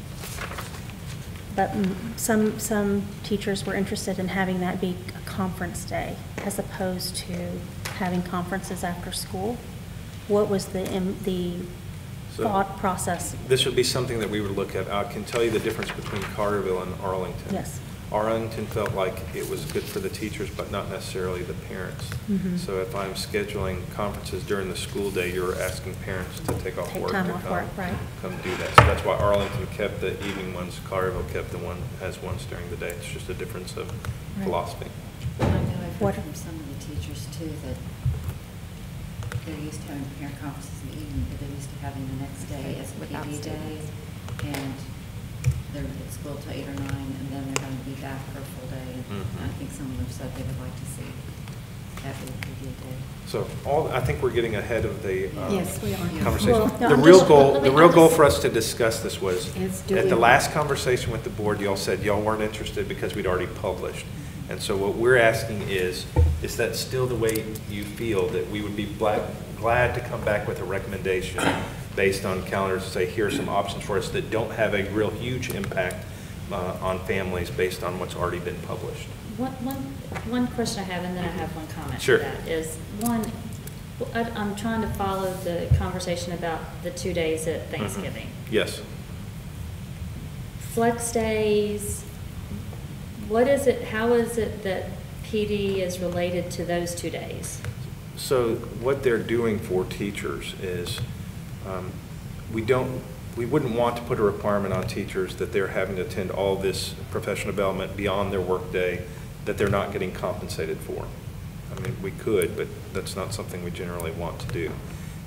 Speaker 4: but some teachers were interested in having that be a conference day as opposed to having conferences after school. What was the
Speaker 7: So-
Speaker 4: thought process?
Speaker 7: This would be something that we would look at. I can tell you the difference between Carterville and Arlington.
Speaker 4: Yes.
Speaker 7: Arlington felt like it was good for the teachers, but not necessarily the parents.
Speaker 4: Mhm.
Speaker 7: So if I'm scheduling conferences during the school day, you're asking parents to take off
Speaker 4: Take
Speaker 7: work
Speaker 4: time
Speaker 7: to
Speaker 4: off
Speaker 7: come,
Speaker 4: work, right.
Speaker 7: come do that. So that's why Arlington kept the evening ones, Carterville kept the one, has ones during the day. It's just a difference of
Speaker 4: Right.
Speaker 7: philosophy.
Speaker 5: I know I've
Speaker 4: What-
Speaker 5: heard from some of the teachers too, that they're used to having parent conferences in the evening, but they're used to having the next day as
Speaker 1: Without
Speaker 5: PD day.
Speaker 1: students.
Speaker 5: And they're at school till 8 or 9, and then they're having to be back for a full day. And
Speaker 7: Mhm.
Speaker 5: I think some of them said they would like to see that be a PD day.
Speaker 7: So I think we're getting ahead of the
Speaker 1: Yes, we are.
Speaker 7: conversation.
Speaker 4: Well, no,
Speaker 7: The
Speaker 4: I'm
Speaker 7: real
Speaker 4: just-
Speaker 7: goal,
Speaker 2: let
Speaker 7: the
Speaker 2: me-
Speaker 7: real
Speaker 2: I'm
Speaker 7: goal
Speaker 2: just-
Speaker 7: for us to discuss this was,
Speaker 1: Is do
Speaker 7: at
Speaker 1: we-
Speaker 7: the last conversation with the board, y'all said y'all weren't interested because we'd already published. And so what we're asking is that still the way you feel, that we would be glad to come back with a recommendation based on calendars to say, here are some options for us that don't have a real huge impact on families based on what's already been published?
Speaker 2: One question I have, and then I have one comment
Speaker 7: Sure.
Speaker 2: to that, is, one, I'm trying to follow the conversation about the 2 days at Thanksgiving.
Speaker 7: Yes.
Speaker 2: Flex days, what is it, how is it that PD is related to those 2 days?
Speaker 7: So what they're doing for teachers is, we wouldn't want to put a requirement on teachers that they're having to attend all this professional development beyond their workday that they're not getting compensated for. I mean, we could, but that's not something we generally want to do.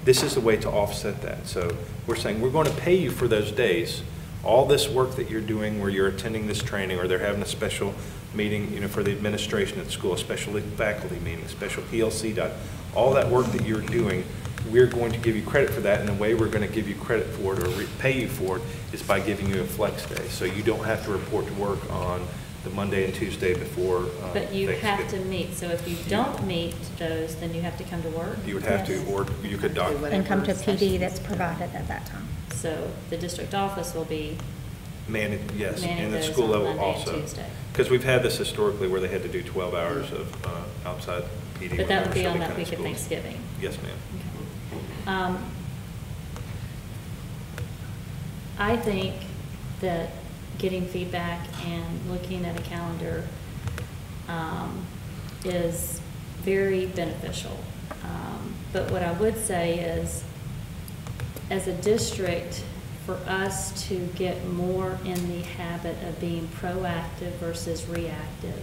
Speaker 7: This is the way to offset that. So we're saying we're going to pay you for those days. All this work that you're doing where you're attending this training, or they're having a special meeting, for the administration at school, a special faculty meeting, special PLC dot, all that work that you're doing, we're going to give you credit for that, and the way we're going to give you credit for it or pay you for it is by giving you a flex day. So you don't have to report to work on the Monday and Tuesday before
Speaker 2: But you have to
Speaker 7: Thanksgiving.
Speaker 2: meet, so if you don't meet those, then you have to come to work?
Speaker 7: You would have to,
Speaker 4: Yes.
Speaker 7: or you could doc.
Speaker 4: And come to PD that's provided at that time.
Speaker 2: So the district office will be
Speaker 7: Yes,
Speaker 2: manning
Speaker 7: and the
Speaker 2: those
Speaker 7: school
Speaker 2: on
Speaker 7: level
Speaker 2: Monday and
Speaker 7: also.
Speaker 2: Tuesday.
Speaker 7: Because we've had this historically where they had to do 12 hours of outside PD.
Speaker 2: But
Speaker 7: when
Speaker 2: that
Speaker 7: they
Speaker 2: would
Speaker 7: were
Speaker 2: be
Speaker 7: shutting
Speaker 2: on
Speaker 7: down
Speaker 2: that week of
Speaker 7: schools.
Speaker 2: Thanksgiving?
Speaker 7: Yes, ma'am.
Speaker 2: I think that getting feedback and looking at a calendar is very beneficial. But what I would say is, as a district, for us to get more in the habit of being proactive versus reactive.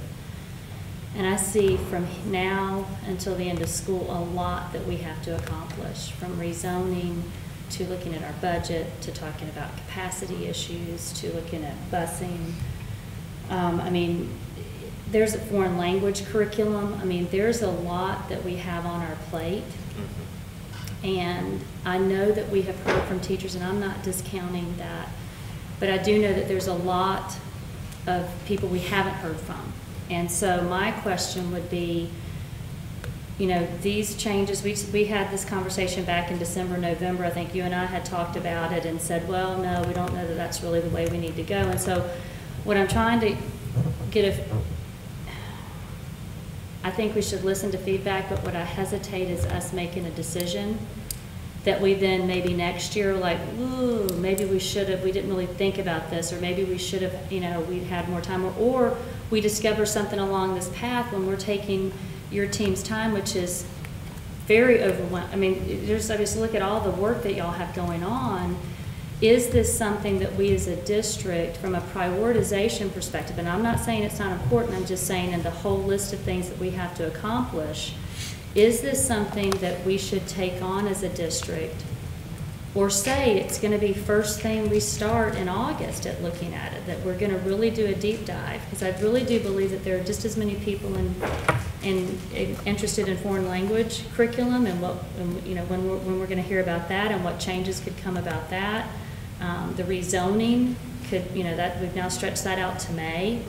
Speaker 2: And I see from now until the end of school a lot that we have to accomplish, from rezoning to looking at our budget, to talking about capacity issues, to looking at busing. I mean, there's a foreign language curriculum. I mean, there's a lot that we have on our plate. And I know that we have heard from teachers, and I'm not discounting that, but I do know that there's a lot of people we haven't heard from. And so my question would be, these changes, we had this conversation back in December, November. I think you and I had talked about it and said, well, no, we don't know that that's really the way we need to go. And so what I'm trying to get I think we should listen to feedback, but what I hesitate is us making a decision that we then maybe next year like, ooh, maybe we should have, we didn't really think about this, or maybe we should have, we had more time, or we discover something along this path when we're taking your team's time, which is very overwhelming. I mean, I just look at all the work that y'all have going on. Is this something that we as a district, from a prioritization perspective, and I'm not saying it's not important, I'm just saying in the whole list of things that we have to accomplish, is this something that we should take on as a district? Or say it's going to be first thing we start in August at looking at it, that we're going to really do a deep dive? Because I really do believe that there are just as many people interested in foreign language curriculum, and when we're going to hear about that and what changes could come about that. The rezoning could, that we've now stretched that out to May.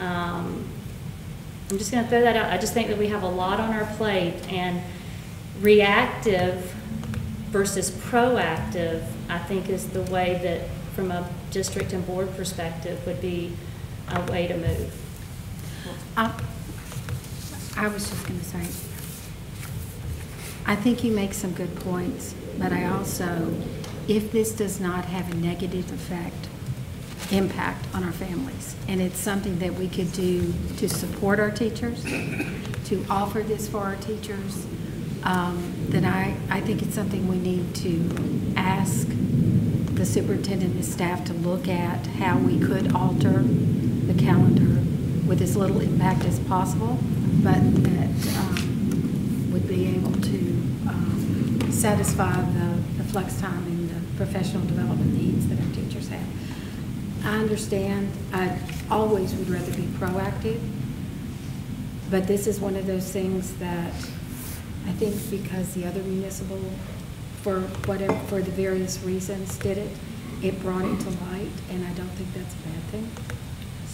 Speaker 2: I'm just going to throw that out. I just think that we have a lot on our plate, and reactive versus proactive, I think, is the way that from a district and board perspective would be a way to move.
Speaker 1: I was just going to say, I think you make some good points, but I also, if this does not have a negative impact on our families, and it's something that we could do to support our teachers, to offer this for our teachers, then I think it's something we need to ask the superintendent and the staff to look at how we could alter the calendar with as little impact as possible, but that would be able to satisfy the flex time and the professional development needs that our teachers have. I understand, I always would rather be proactive, but this is one of those things that I think because the other municipal, for the various reasons did it, it brought it to light, and I don't think that's a bad thing.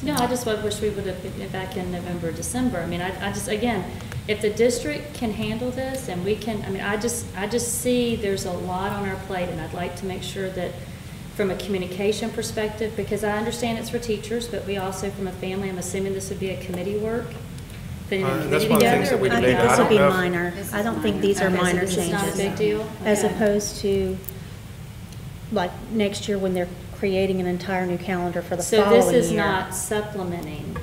Speaker 2: No, I just wish we would have been back in November, December. I mean, I just, again, if the district can handle this and we can, I mean, I just see there's a lot on our plate, and I'd like to make sure that from a communication perspective, because I understand it's for teachers, but we also, from a family, I'm assuming this would be a committee work. Putting a
Speaker 7: That's
Speaker 2: committee
Speaker 7: one of the
Speaker 2: together.
Speaker 7: things that we
Speaker 4: I
Speaker 7: debated.
Speaker 4: think this would be
Speaker 7: I don't know if-
Speaker 4: minor.
Speaker 5: This is
Speaker 4: I don't think
Speaker 5: minor.
Speaker 4: these are
Speaker 2: Okay, so
Speaker 4: minor
Speaker 2: this is not a
Speaker 4: changes.
Speaker 2: big deal?
Speaker 4: As
Speaker 2: Okay.
Speaker 4: opposed to, like, next year when they're creating an entire new calendar for the
Speaker 2: So
Speaker 4: following
Speaker 2: this is
Speaker 4: year.
Speaker 2: not supplementing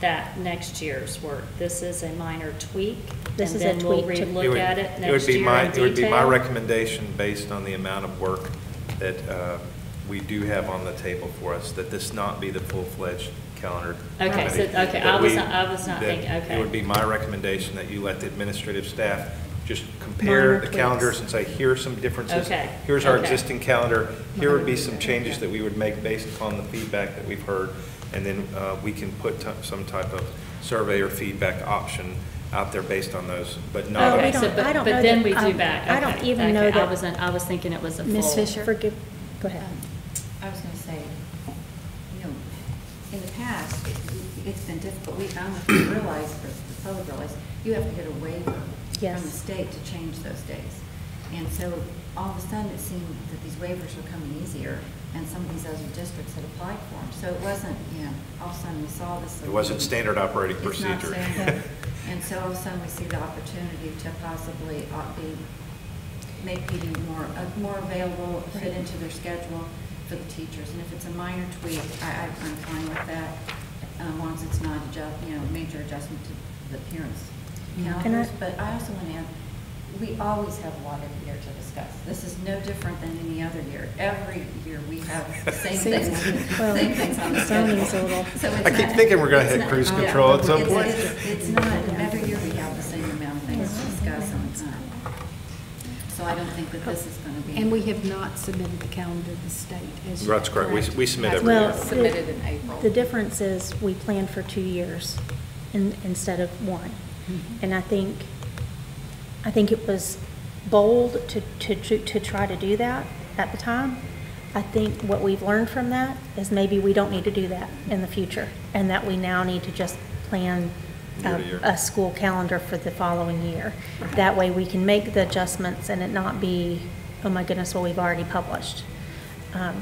Speaker 2: that next year's work. This is a minor tweak?
Speaker 4: This is a
Speaker 2: And then we'll
Speaker 4: tweak to-
Speaker 2: relook at it next year in
Speaker 7: It would be my
Speaker 2: detail?
Speaker 7: recommendation, based on the amount of work that we do have on the table for us, that this not be the full-fledged calendar.
Speaker 2: Okay,
Speaker 7: committee.
Speaker 2: so, okay,
Speaker 7: That
Speaker 2: I was
Speaker 7: we-
Speaker 2: not
Speaker 7: that
Speaker 2: thinking, okay.
Speaker 7: It would be my recommendation that you let the administrative staff just compare
Speaker 4: Minor
Speaker 7: the calendars
Speaker 4: tweaks.
Speaker 7: and say, here are some differences.
Speaker 2: Okay,
Speaker 7: Here's our
Speaker 2: okay.
Speaker 7: existing calendar. Here would be some changes that we would make based upon the feedback that we've heard. And then we can put some type of survey or feedback option out there based on those, but not.
Speaker 2: Okay,
Speaker 4: we
Speaker 2: so,
Speaker 4: don't-
Speaker 2: but
Speaker 4: I don't
Speaker 2: but
Speaker 4: know
Speaker 2: then
Speaker 4: that-
Speaker 2: we do
Speaker 4: um,
Speaker 2: back.
Speaker 4: I don't
Speaker 2: Okay,
Speaker 4: even know
Speaker 2: okay.
Speaker 4: that-
Speaker 2: I was thinking it was a full.
Speaker 1: Ms. Fisher?
Speaker 4: Forgive, go ahead.
Speaker 5: I was going to say, you know, in the past, it's been difficult. I don't know if you realize, or the public realize, you have to get a waiver
Speaker 4: Yes.
Speaker 5: from the state to change those days. And so all of a sudden, it seemed that these waivers were coming easier, and some of these other districts had applied for them. So it wasn't, you know, all of a sudden we saw this.
Speaker 7: It wasn't standard operating
Speaker 5: It's not
Speaker 7: procedure.
Speaker 5: standard. And so all of a sudden, we see the opportunity to possibly make PD more available, fit into their schedule for the teachers. And if it's a minor tweak, I'm fine with that, as long as it's not major adjustment to the appearance calendars. But I also want to add, we always have a lot every year to discuss. This is no different than any other year. Every year we have the same things,
Speaker 4: Well,
Speaker 5: same things on the schedule.
Speaker 4: zoning's a little-
Speaker 5: So it's
Speaker 7: I keep
Speaker 5: not-
Speaker 7: thinking we're gonna
Speaker 5: it's
Speaker 7: hit
Speaker 5: not-
Speaker 7: cruise
Speaker 5: yeah.
Speaker 7: control at some point.
Speaker 5: It's not, every year we have the same amount of things to discuss on time. So I don't think that this is going to be.
Speaker 1: And we have not submitted the calendar to the state, as you.
Speaker 7: That's correct. We submit every
Speaker 4: Well,
Speaker 7: year.
Speaker 5: Submitted in April.
Speaker 4: The difference is we planned for 2 years instead of 1.
Speaker 1: Mm-hmm.
Speaker 4: And I think it was bold to try to do that at the time. I think what we've learned from that is maybe we don't need to do that in the future, and that we now need to just plan
Speaker 7: Year to year.
Speaker 4: a school calendar for the following year. That way we can make the adjustments and it not be, oh my goodness, well, we've already published.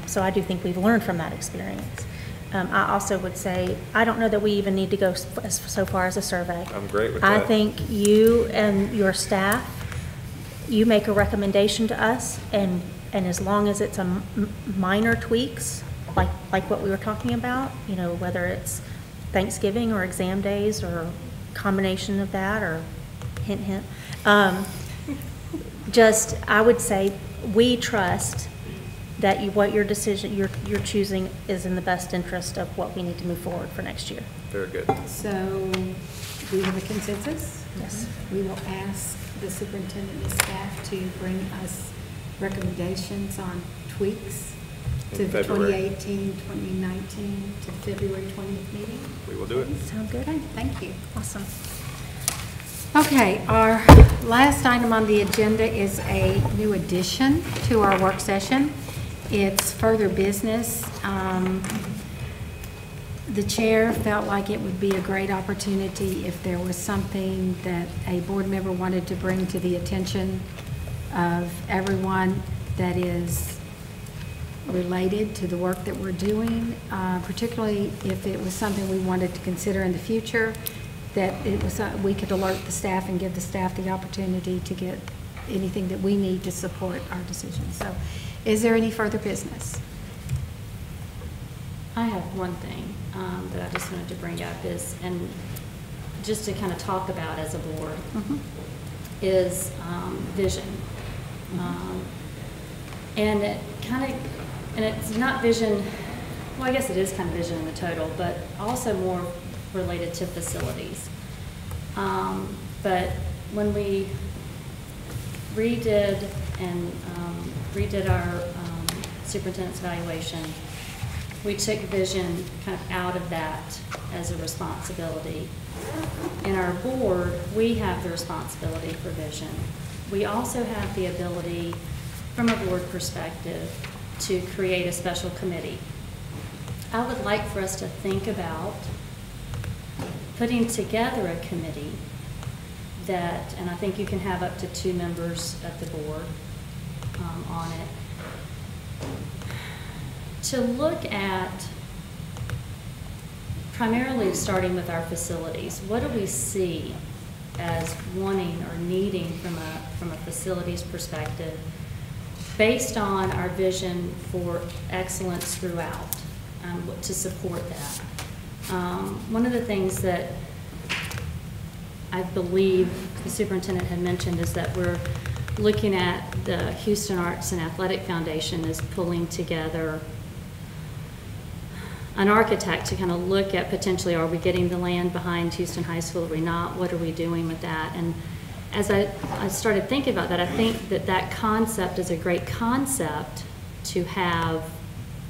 Speaker 4: So I do think we've learned from that experience. I also would say, I don't know that we even need to go so far as a survey.
Speaker 7: I'm great with
Speaker 4: I
Speaker 7: that.
Speaker 4: think you and your staff, you make a recommendation to us, and as long as it's a minor tweaks, like what we were talking about, whether it's Thanksgiving or exam days or combination of that, or hint, hint. Just, I would say, we trust that what your decision, you're choosing is in the best interest of what we need to move forward for next year.
Speaker 7: Very good.
Speaker 1: So, do we have a consensus?
Speaker 4: Yes.
Speaker 1: We will ask the superintendent and staff to bring us recommendations on tweaks to
Speaker 7: In
Speaker 1: the
Speaker 7: February.
Speaker 1: 2018, 2019, to the February 20th meeting.
Speaker 7: We will do it.
Speaker 4: Sound good?
Speaker 1: Okay, thank you.
Speaker 4: Awesome.
Speaker 1: Okay, our last item on the agenda is a new addition to our work session. It's further business. The chair felt like it would be a great opportunity if there was something that a board member wanted to bring to the attention of everyone that is related to the work that we're doing, particularly if it was something we wanted to consider in the future, that it was, we could alert the staff and give the staff the opportunity to get anything that we need to support our decisions. So is there any further business?
Speaker 2: I have one thing that I just wanted to bring up is, and just to kind of talk about as a board, is vision. And it kind of, and it's not vision, well, I guess it is kind of vision in the total, but also more related to facilities. But when we redid our superintendent's evaluation, we took vision kind of out of that as a responsibility. In our board, we have the responsibility for vision. We also have the ability, from a board perspective, to create a special committee. I would like for us to think about putting together a committee that, and I think you can have up to 2 members of the board on it, to look at, primarily starting with our facilities, what do we see as wanting or needing from a facilities perspective based on our vision for excellence throughout, to support that. One of the things that I believe the superintendent had mentioned is that we're looking at the Houston Arts and Athletic Foundation is pulling together an architect to kind of look at potentially, are we getting the land behind Houston High School, are we not, what are we doing with that? And as I started thinking about that, I think that that concept is a great concept to have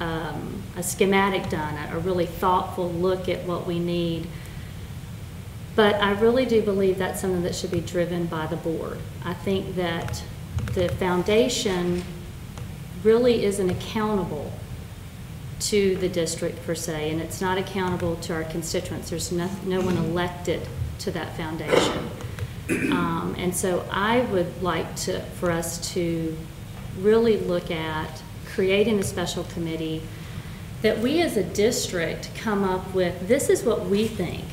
Speaker 2: a schematic done, a really thoughtful look at what we need. But I really do believe that's something that should be driven by the board. I think that the foundation really isn't accountable to the district per se, and it's not accountable to our constituents. There's no one elected to that foundation. And so I would like for us to really look at creating a special committee that we as a district come up with, this is what we think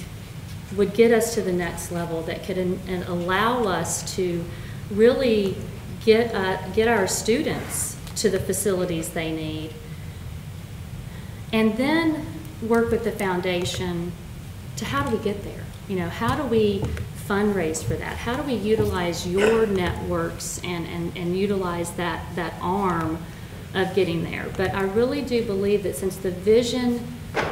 Speaker 2: would get us to the next level, that could and allow us to really get our students to the facilities they need. And then work with the foundation to how do we get there? You know, how do we fundraise for that? How do we utilize your networks and utilize that arm of getting there? But I really do believe that since the vision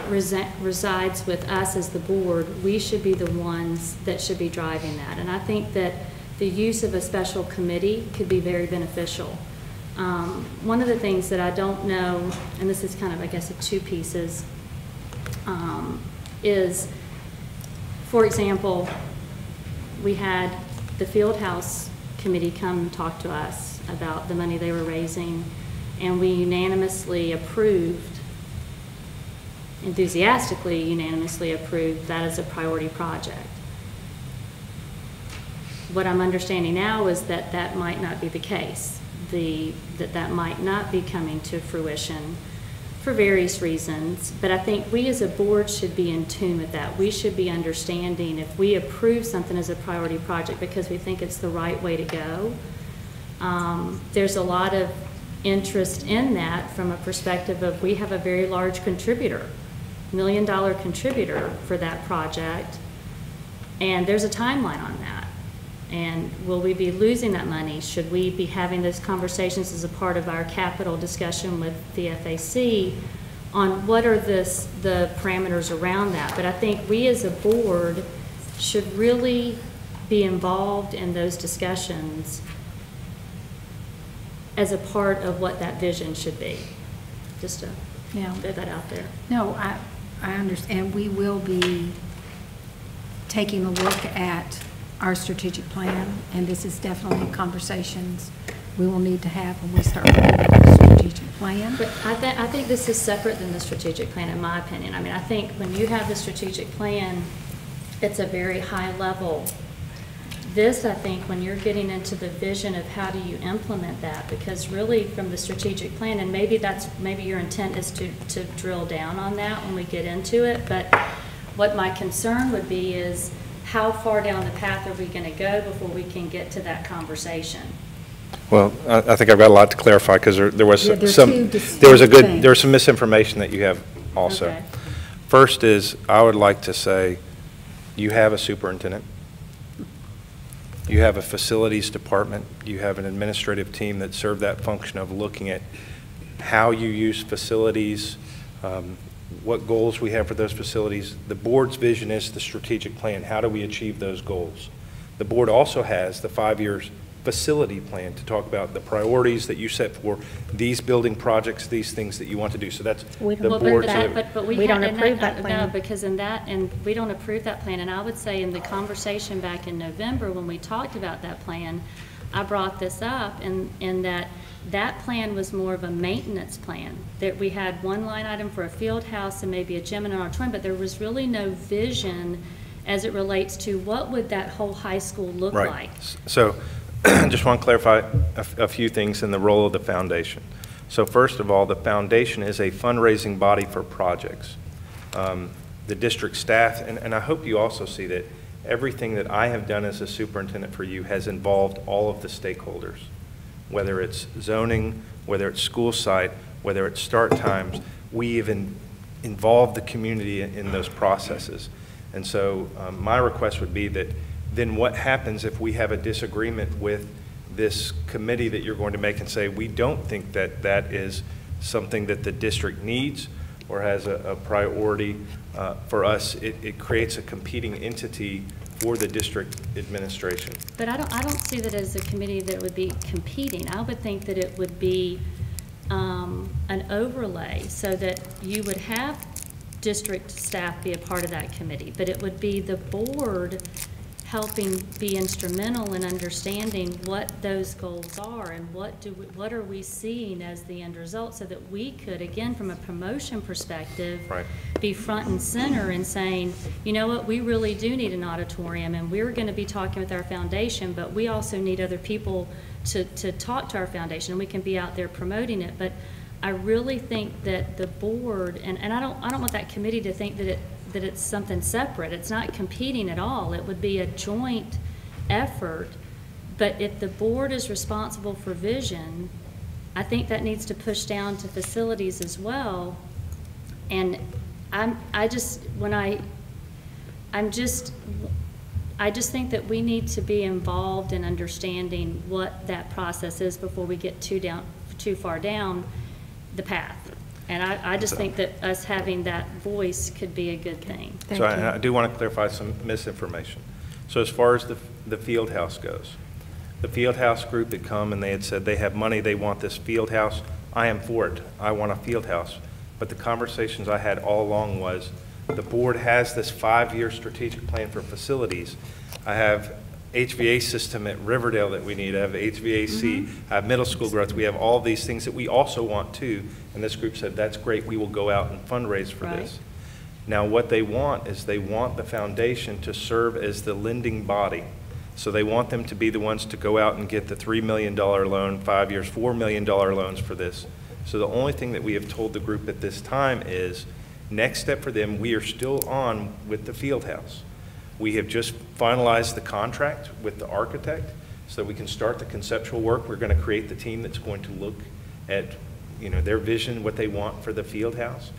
Speaker 2: resides with us as the board, we should be the ones that should be driving that. And I think that the use of a special committee could be very beneficial. One of the things that I don't know, and this is kind of, I guess, 2 pieces, is, for example, we had the Fieldhouse Committee come and talk to us about the money they were raising, and we unanimously approved, enthusiastically unanimously approved that as a priority project. What I'm understanding now is that that might not be the case. That might not be coming to fruition for various reasons, but I think we as a board should be in tune with that. We should be understanding if we approve something as a priority project because we think it's the right way to go. There's a lot of interest in that from a perspective of we have a very large contributor, $1 million contributor for that project, and there's a timeline on that. And will we be losing that money? Should we be having those conversations as a part of our capital discussion with the FAC on what are the parameters around that? But I think we as a board should really be involved in those discussions as a part of what that vision should be. Just to put that out there.
Speaker 1: No, I understand. We will be taking a look at our strategic plan, and this is definitely conversations we will need to have when we start looking at our strategic plan.
Speaker 2: But I think this is separate than the strategic plan, in my opinion. I mean, I think when you have the strategic plan, it's a very high level This, I think, when you're getting into the vision of how do you implement that, because really from the strategic plan, and maybe your intent is to drill down on that when we get into it, but what my concern would be is how far down the path are we going to go before we can get to that conversation?
Speaker 7: Well, I think I've got a lot to clarify because there was
Speaker 1: Yeah, they're
Speaker 7: some,
Speaker 1: two
Speaker 7: there was
Speaker 1: distinct
Speaker 7: some misinformation that you have also.
Speaker 2: Okay.
Speaker 7: First is, I would like to say, you have a superintendent, you have a facilities department, you have an administrative team that serve that function of looking at how you use facilities, what goals we have for those facilities. The board's vision is the strategic plan. How do we achieve those goals? The board also has the 5-year facility plan to talk about the priorities that you set for these building projects, these things that you want to do. So that's
Speaker 4: We
Speaker 7: the
Speaker 4: don't-
Speaker 7: board's.
Speaker 2: But
Speaker 4: We don't
Speaker 2: had- and
Speaker 4: approve that plan.
Speaker 2: No, because and we don't approve that plan. And I would say in the conversation back in November when we talked about that plan, I brought this up in that plan was more of a maintenance plan. That we had one line item for a field house and maybe a gym and an auditorium, but there was really no vision as it relates to what would that whole high school look
Speaker 7: Right.
Speaker 2: like.
Speaker 7: So just want to clarify a few things in the role of the foundation. So first of all, the foundation is a fundraising body for projects. The district staff, and I hope you also see that everything that I have done as a superintendent for you has involved all of the stakeholders, whether it's zoning, whether it's school site, whether it's start times. We even involve the community in those processes. And so my request would be that then what happens if we have a disagreement with this committee that you're going to make and say, we don't think that that is something that the district needs or has a priority for us? It creates a competing entity for the district administration.
Speaker 2: But I don't see that as a committee that would be competing. I would think that it would be an overlay so that you would have district staff be a part of that committee, but it would be the board helping be instrumental in understanding what those goals are and what are we seeing as the end result, so that we could, again, from a promotion perspective,
Speaker 7: Right.
Speaker 2: be front and center in saying, you know what, we really do need an auditorium, and we're going to be talking with our foundation, but we also need other people to talk to our foundation, and we can be out there promoting it. But I really think that the board, and I don't want that committee to think that it's something separate. It's not competing at all. It would be a joint effort. But if the board is responsible for vision, I think that needs to push down to facilities as well. And I just think that we need to be involved in understanding what that process is before we get too far down the path. And I just think that us having that voice could be a good thing.
Speaker 1: Thank
Speaker 7: So
Speaker 1: you.
Speaker 7: I do want to clarify some misinformation. So as far as the field house goes, the field house group had come and they had said they have money, they want this field house. I am for it. I want a field house. But the conversations I had all along was the board has this 5-year strategic plan for facilities. I have HVAC system at Riverdale that we need. I have HVAC, I have middle school growth. We have all these things that we also want too. And this group said, that's great, we will go out and fundraise for
Speaker 2: Right.
Speaker 7: this. Now what they want is they want the foundation to serve as the lending body. So they want them to be the ones to go out and get the $3 million loan, 5 years, $4 million loans for this. So the only thing that we have told the group at this time is, next step for them, we are still on with the field house. We have just finalized the contract with the architect so that we can start the conceptual work. We're going to create the team that's going to look at, you know, their vision, what they want for the field house.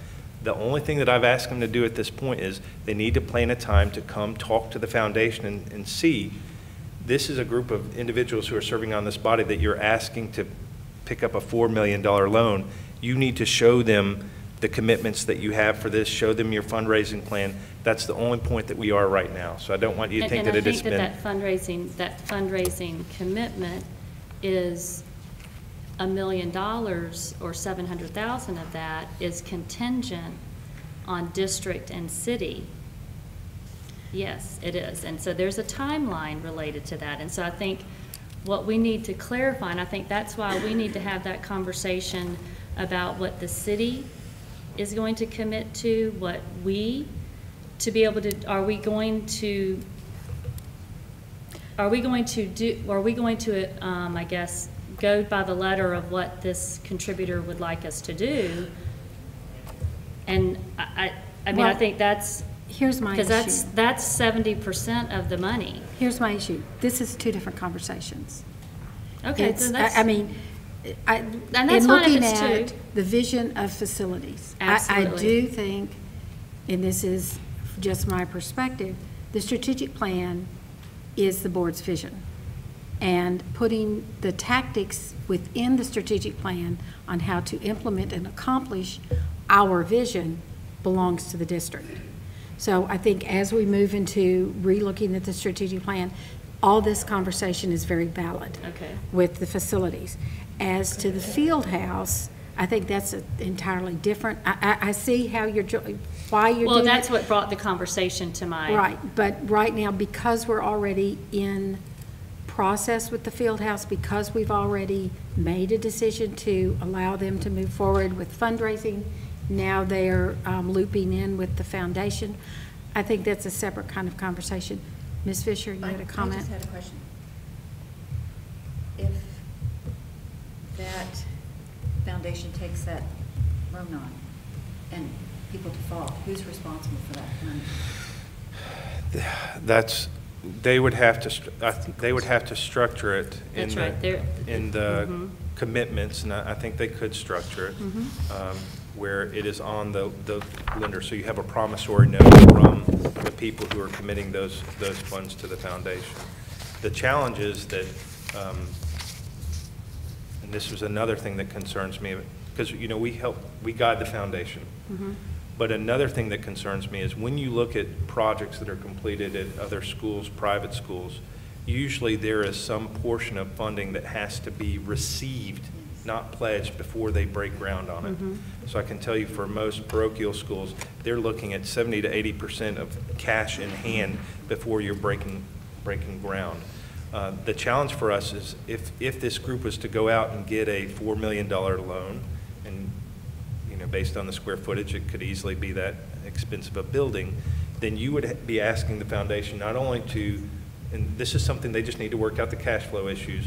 Speaker 7: The only thing that I've asked them to do at this point is they need to plan a time to come talk to the foundation and see, this is a group of individuals who are serving on this body that you're asking to pick up a $4 million loan. You need to show them the commitments that you have for this, show them your fundraising plan. That's the only point that we are right now. So I don't want you to think that it has been.
Speaker 2: And I think that fundraising commitment is $1 million or 700,000 of that is contingent on district and city. Yes, it is. And so there's a timeline related to that. And so I think what we need to clarify, and I think that's why we need to have that conversation about what the city is going to commit to, what we, to be able to, are we going to are we going to, I guess, go by the letter of what this contributor would like us to do? And I mean, I
Speaker 1: Well,
Speaker 2: think that's,
Speaker 1: Here's my issue.
Speaker 2: because that's 70% of the money.
Speaker 1: Here's my issue. This is two different conversations.
Speaker 2: Okay,
Speaker 1: It's,
Speaker 2: then that's.
Speaker 1: I mean,
Speaker 2: that's
Speaker 1: in
Speaker 2: fine if
Speaker 1: looking
Speaker 2: it's
Speaker 1: at
Speaker 2: two.
Speaker 1: the vision of facilities, I
Speaker 2: Absolutely.
Speaker 1: do think, and this is just my perspective, the strategic plan is the board's vision. And putting the tactics within the strategic plan on how to implement and accomplish our vision belongs to the district. So I think as we move into relooking at the strategic plan, all this conversation is very valid.
Speaker 2: Okay.
Speaker 1: With the facilities. As to the field house, I think that's entirely different. I see how why you're doing it.
Speaker 2: Well, that's what brought the conversation to my.
Speaker 1: Right, but right now, because we're already in process with the field house, because we've already made a decision to allow them to move forward with fundraising, now they're looping in with the foundation. I think that's a separate kind of conversation. Ms. Fisher, you had a comment?
Speaker 5: I just had a question. If that foundation takes that loan on and people default, who's responsible for that money?
Speaker 7: They would have to, they would have to structure it in
Speaker 2: That's right.
Speaker 7: the
Speaker 2: Mhm.
Speaker 7: commitments, and I think they could structure it, where it is on the lender. So you have a promissory note from the people who are committing those funds to the foundation. The challenge is that, and this was another thing that concerns me, because, you know, we guide the foundation. But another thing that concerns me is when you look at projects that are completed at other schools, private schools, usually there is some portion of funding that has to be received, not pledged, before they break ground on it. So I can tell you for most parochial schools, they're looking at 70 to 80% of cash in hand before you're breaking ground. The challenge for us is if this group was to go out and get a $4 million loan, and based on the square footage, it could easily be that expensive a building, then you would be asking the foundation not only to, and this is something they just need to work out the cash flow issues,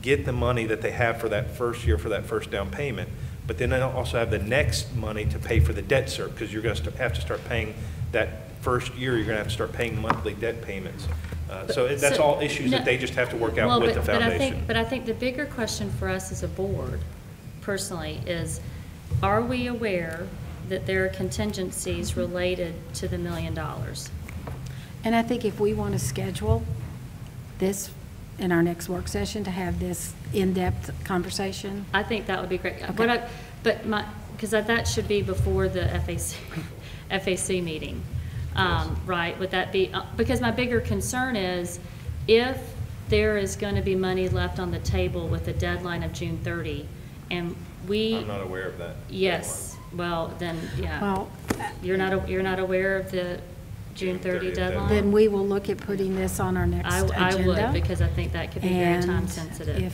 Speaker 7: get the money that they have for that first year for that first down payment, but then they'll also have the next money to pay for the debt service, because you're going to have to start paying that first year, you're going to have to start paying monthly debt payments. So that's all issues that they just have to work out with the foundation.
Speaker 2: But I think the bigger question for us as a board, personally, is are we aware that there are contingencies related to the $1 million?
Speaker 1: And I think if we want to schedule this in our next work session to have this in-depth conversation.
Speaker 2: I think that would be great.
Speaker 1: Okay.
Speaker 2: Because that should be before the FAC meeting, right? Would that be, because my bigger concern is if there is going to be money left on the table with a deadline of June 30, and
Speaker 7: I'm not aware of that.
Speaker 2: Yes, well, then, yeah.
Speaker 1: Well,
Speaker 2: You're not aware of the June 30 deadline?
Speaker 1: then we will look at putting this on our next agenda.
Speaker 2: I would, because I think that could be very time sensitive.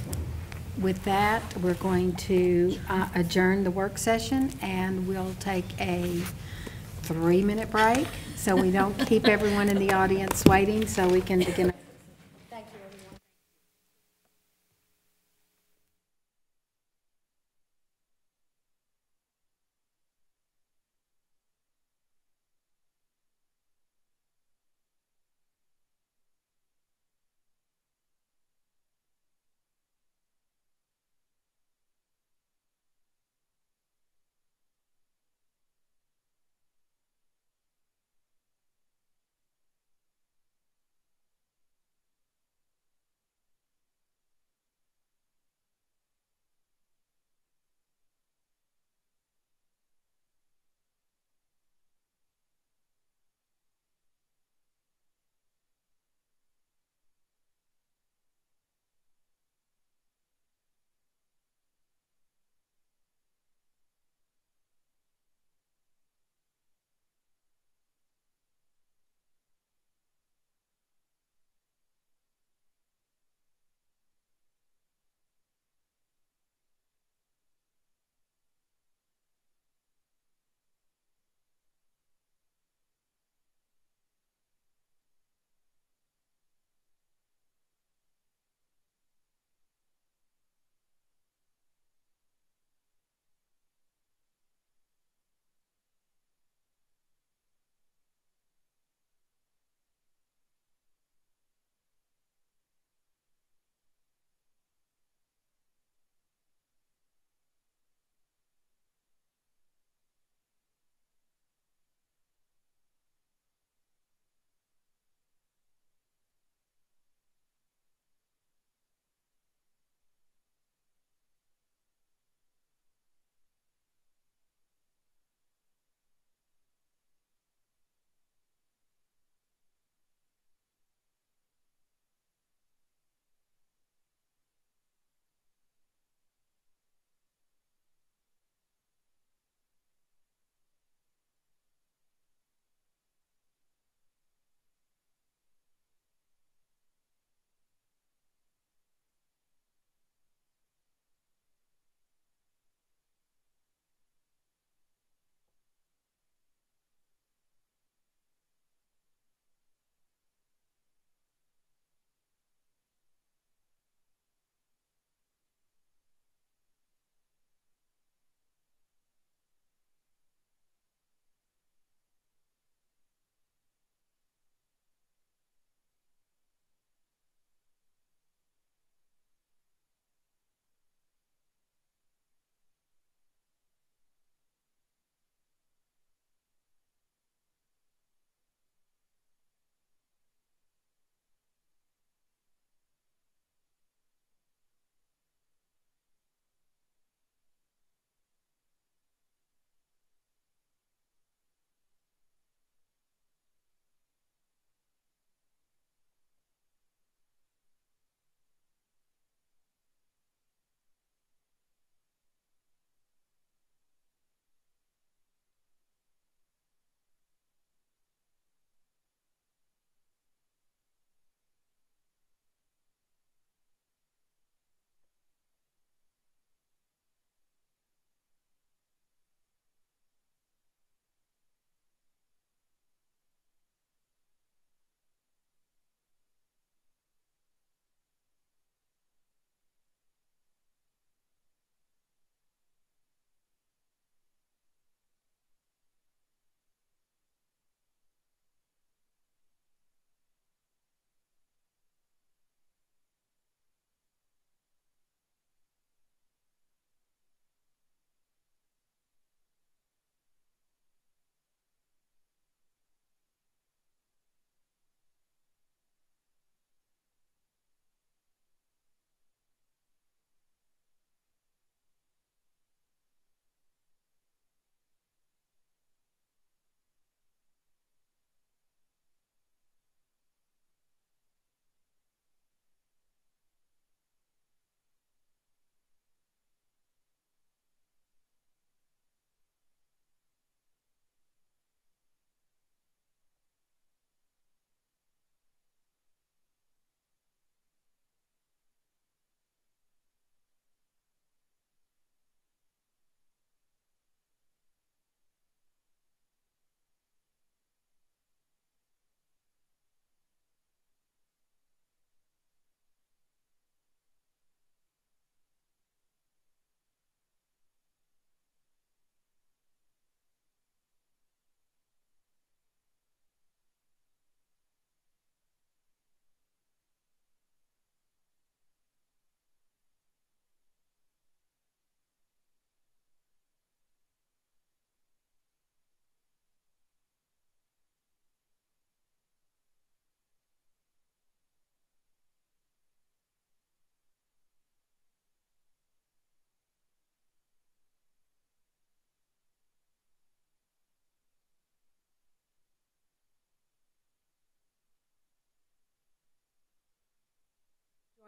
Speaker 1: With that, we're going to adjourn the work session, and we'll take a 3-minute break so we don't keep everyone in the audience waiting, so we can begin.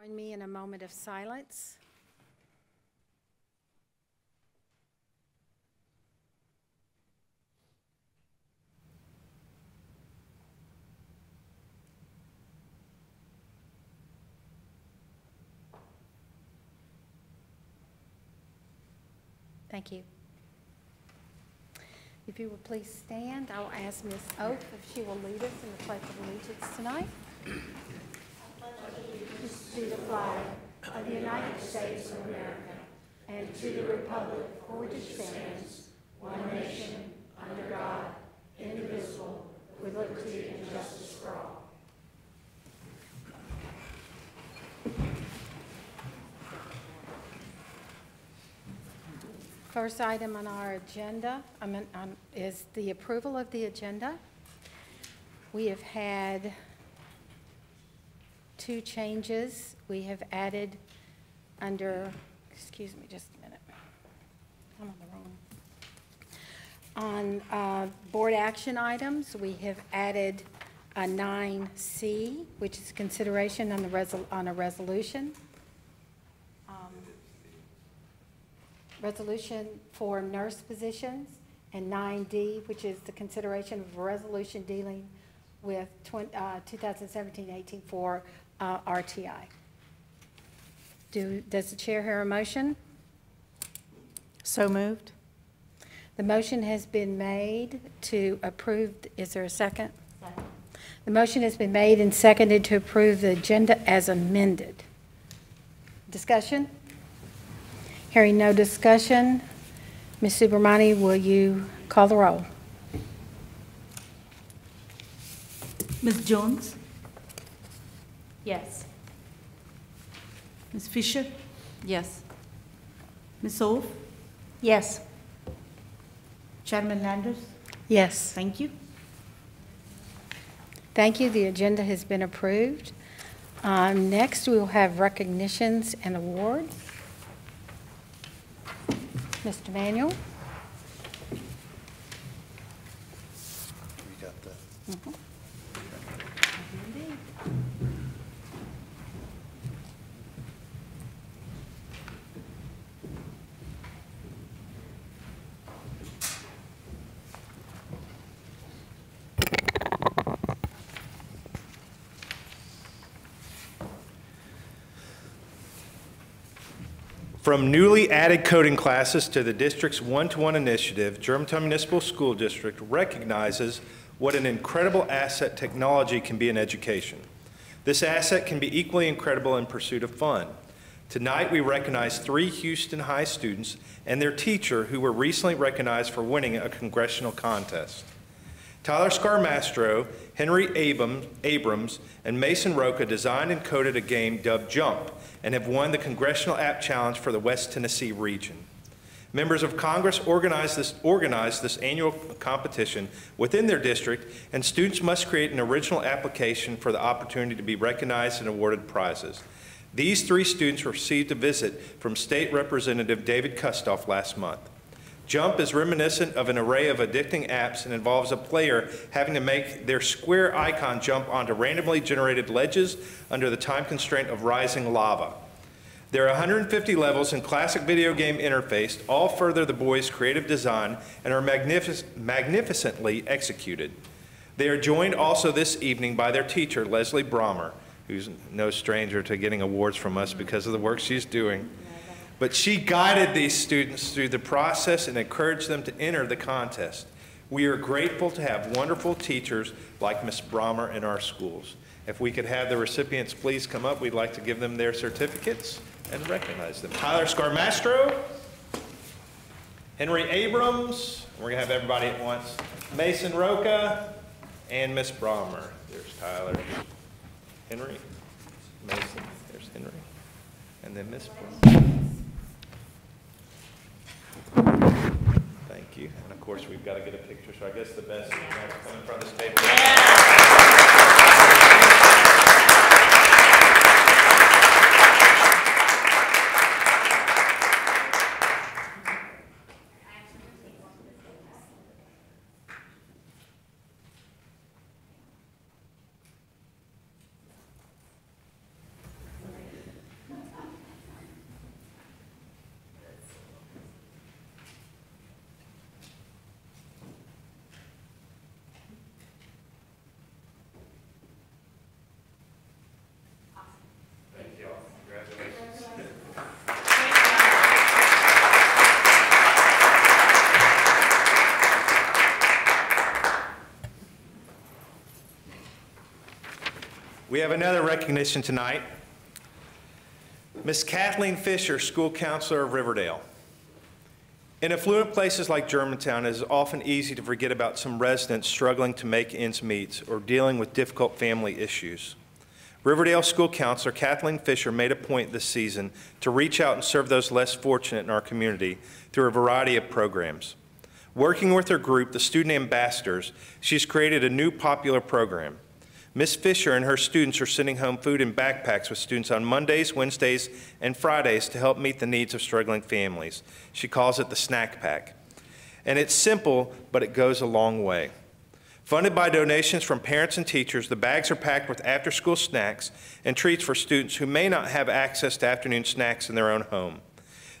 Speaker 1: Join me in a moment of silence. Thank you. If you would please stand, I will ask Ms. Oak if she will lead us in the Pledge of Allegiance tonight. To the flag of the United States of America and to the republic for which it stands, one nation, under God, indivisible, with liberty and justice for all. First item on our agenda is the approval of the agenda. We have had 2 changes. We have added under, excuse me just a minute. I'm on the wrong. On board action items, we have added a 9C, which is consideration on a resolution. Resolution for nurse positions, and 9D, which is the consideration of a resolution dealing with 2017-18 for RTI. Does the chair hear a motion?
Speaker 8: So moved.
Speaker 1: The motion has been made to approve. Is there a second? Second. The motion has been made and seconded to approve the agenda as amended. Discussion? Hearing no discussion, Ms. Subramani, will you call the roll?
Speaker 10: Ms. Jones?
Speaker 2: Yes.
Speaker 10: Ms. Fisher?
Speaker 8: Yes.
Speaker 10: Ms. Ove?
Speaker 4: Yes.
Speaker 10: Chairman Landers?
Speaker 1: Yes.
Speaker 10: Thank you.
Speaker 1: Thank you. The agenda has been approved. Next, we will have recognitions and awards. Mr. Manuel?
Speaker 7: We got the.
Speaker 1: Mm-hmm.
Speaker 7: From newly added coding classes to the district's one-to-one initiative, Germantown Municipal School District recognizes what an incredible asset technology can be in education. This asset can be equally incredible in pursuit of fun. Tonight, we recognize 3 Houston High students and their teacher who were recently recognized for winning a congressional contest. Tyler Scarmastro, Henry Abrams, and Mason Roca designed and coded a game dubbed Jump and have won the Congressional App Challenge for the West Tennessee region. Members of Congress organized this annual competition within their district, and students must create an original application for the opportunity to be recognized and awarded prizes. These 3 students received a visit from State Representative David Kustoff last month. Jump is reminiscent of an array of addicting apps and involves a player having to make their square icon jump onto randomly generated ledges under the time constraint of rising lava. There are 150 levels in classic video game interface, all further the boys' creative design and are magnificently executed. They are joined also this evening by their teacher, Leslie Brommer, who's no stranger to getting awards from us because of the work she's doing. But she guided these students through the process and encouraged them to enter the contest. We are grateful to have wonderful teachers like Ms. Brommer in our schools. If we could have the recipients please come up, we'd like to give them their certificates and recognize them. Tyler Scarmastro, Henry Abrams, we're gonna have everybody at once, Mason Roca, and Ms. Brommer. There's Tyler, Henry, Mason, there's Henry, and then Ms. Brommer. Thank you. And of course, we've got to get a picture, so I guess the best is to come in front of this table. We have another recognition tonight. Miss Kathleen Fisher, school counselor of Riverdale. In affluent places like Germantown, it is often easy to forget about some residents struggling to make ends meet or dealing with difficult family issues. Riverdale school counselor Kathleen Fisher made a point this season to reach out and serve those less fortunate in our community through a variety of programs. Working with her group, the Student Ambassadors, she's created a new popular program. Ms. Fisher and her students are sending home food in backpacks with students on Mondays, Wednesdays, and Fridays to help meet the needs of struggling families. She calls it the Snack Pack. And it's simple, but it goes a long way. Funded by donations from parents and teachers, the bags are packed with after-school snacks and treats for students who may not have access to afternoon snacks in their own home.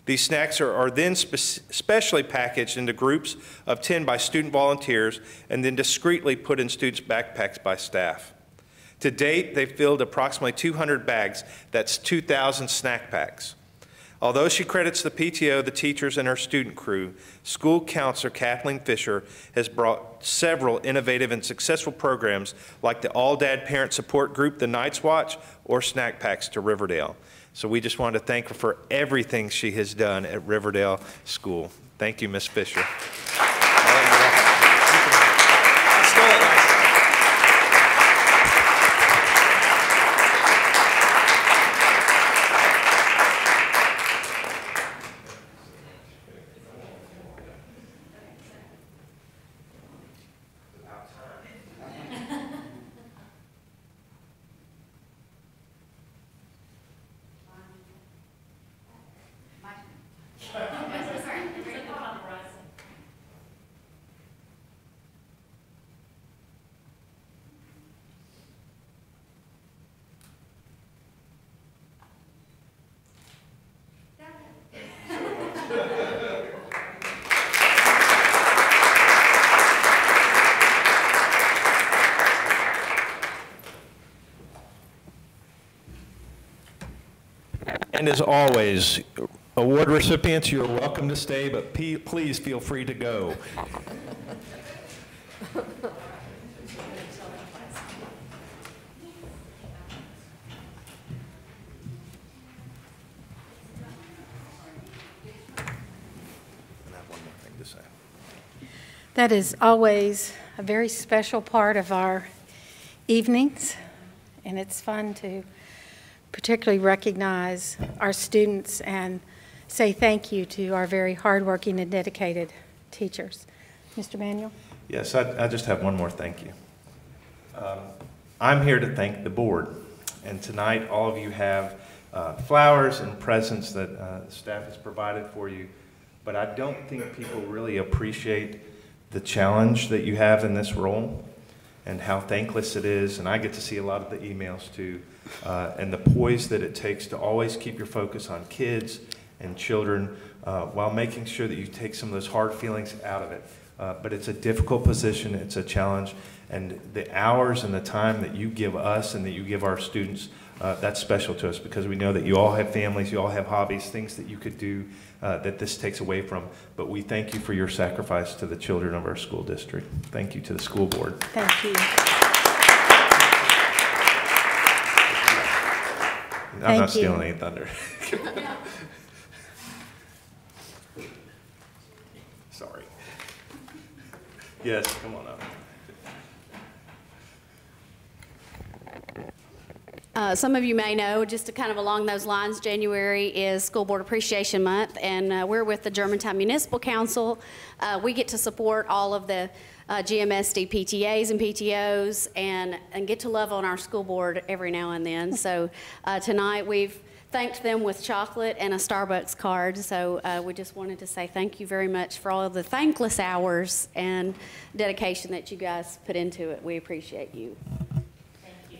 Speaker 7: These snacks are then specially packaged into groups of 10 by student volunteers and then discreetly put in students' backpacks by staff. To date, they've filled approximately 200 bags. That's 2,000 snack packs. Although she credits the PTO, the teachers, and her student crew, school counselor Kathleen Fisher has brought several innovative and successful programs like the All Dad Parent Support Group, the Night's Watch, or Snack Packs to Riverdale. So we just wanted to thank her for everything she has done at Riverdale School. Thank you, Ms. Fisher. And as always, award recipients, you're welcome to stay, but please feel free to go.
Speaker 1: That is always a very special part of our evenings, and it's fun to particularly recognize our students and say thank you to our very hardworking and dedicated teachers. Mr. Manuel?
Speaker 7: Yes, I just have one more thank you. I'm here to thank the board, and tonight all of you have flowers and presents that the staff has provided for you, but I don't think people really appreciate the challenge that you have in this role and how thankless it is, and I get to see a lot of the emails too, and the poise that it takes to always keep your focus on kids and children while making sure that you take some of those hard feelings out of it. But it's a difficult position, it's a challenge, and the hours and the time that you give us and that you give our students, that's special to us because we know that you all have families, you all have hobbies, things that you could do that this takes away from. But we thank you for your sacrifice to the children of our school district. Thank you to the school board.
Speaker 1: Thank you.
Speaker 7: I'm not stealing any thunder. Sorry. Yes, come on up.
Speaker 11: Some of you may know, just to kind of along those lines, January is School Board Appreciation Month, and we're with the Germantown Municipal Council. We get to support all of the GMSD PTAs and PTOs and get to love on our school board every now and then. So tonight we've thanked them with chocolate and a Starbucks card. So we just wanted to say thank you very much for all of the thankless hours and dedication that you guys put into it. We appreciate you.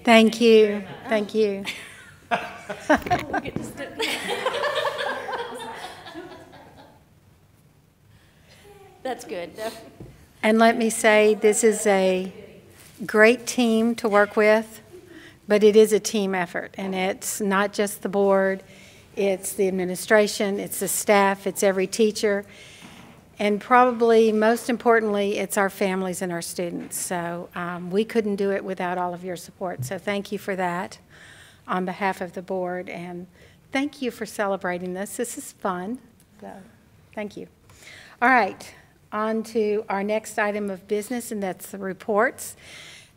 Speaker 1: Thank you. Thank you.
Speaker 11: That's good.
Speaker 1: And let me say, this is a great team to work with, but it is a team effort. And it's not just the board, it's the administration, it's the staff, it's every teacher. And probably most importantly, it's our families and our students. So we couldn't do it without all of your support. So thank you for that on behalf of the board. And thank you for celebrating this. This is fun. So thank you. All right, on to our next item of business, and that's the reports.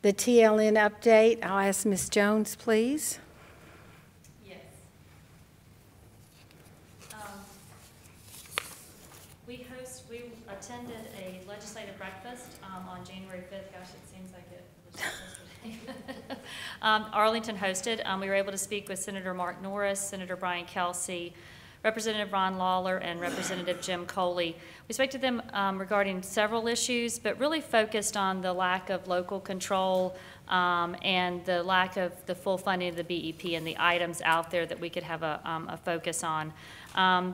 Speaker 1: The TLN update. I'll ask Ms. Jones, please.
Speaker 2: Yes. We attended a legislative breakfast on January 5th. Gosh, it seems like it was just yesterday. Arlington hosted. We were able to speak with Senator Mark Norris, Senator Brian Kelsey, Representative Ron Lawler, and Representative Jim Coley. We spoke to them regarding several issues, but really focused on the lack of local control and the lack of the full funding of the BEP and the items out there that we could have a focus on.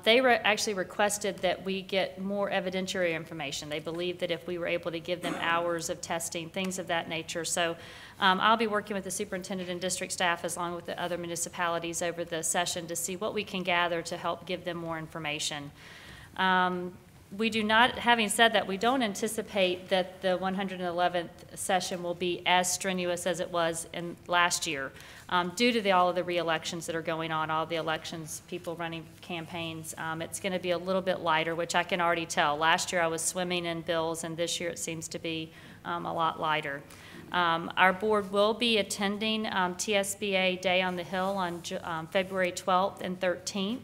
Speaker 2: They actually requested that we get more evidentiary information. They believed that if we were able to give them hours of testing, things of that nature. So I'll be working with the superintendent and district staff along with the other municipalities over the session to see what we can gather to help give them more information. We do not, having said that, we don't anticipate that the 111th session will be as strenuous as it was in last year due to all of the re-elections that are going on, all the elections, people running campaigns. It's going to be a little bit lighter, which I can already tell. Last year I was swimming in bills, and this year it seems to be a lot lighter. Our board will be attending TSBA Day on the Hill on February 12th and 13th.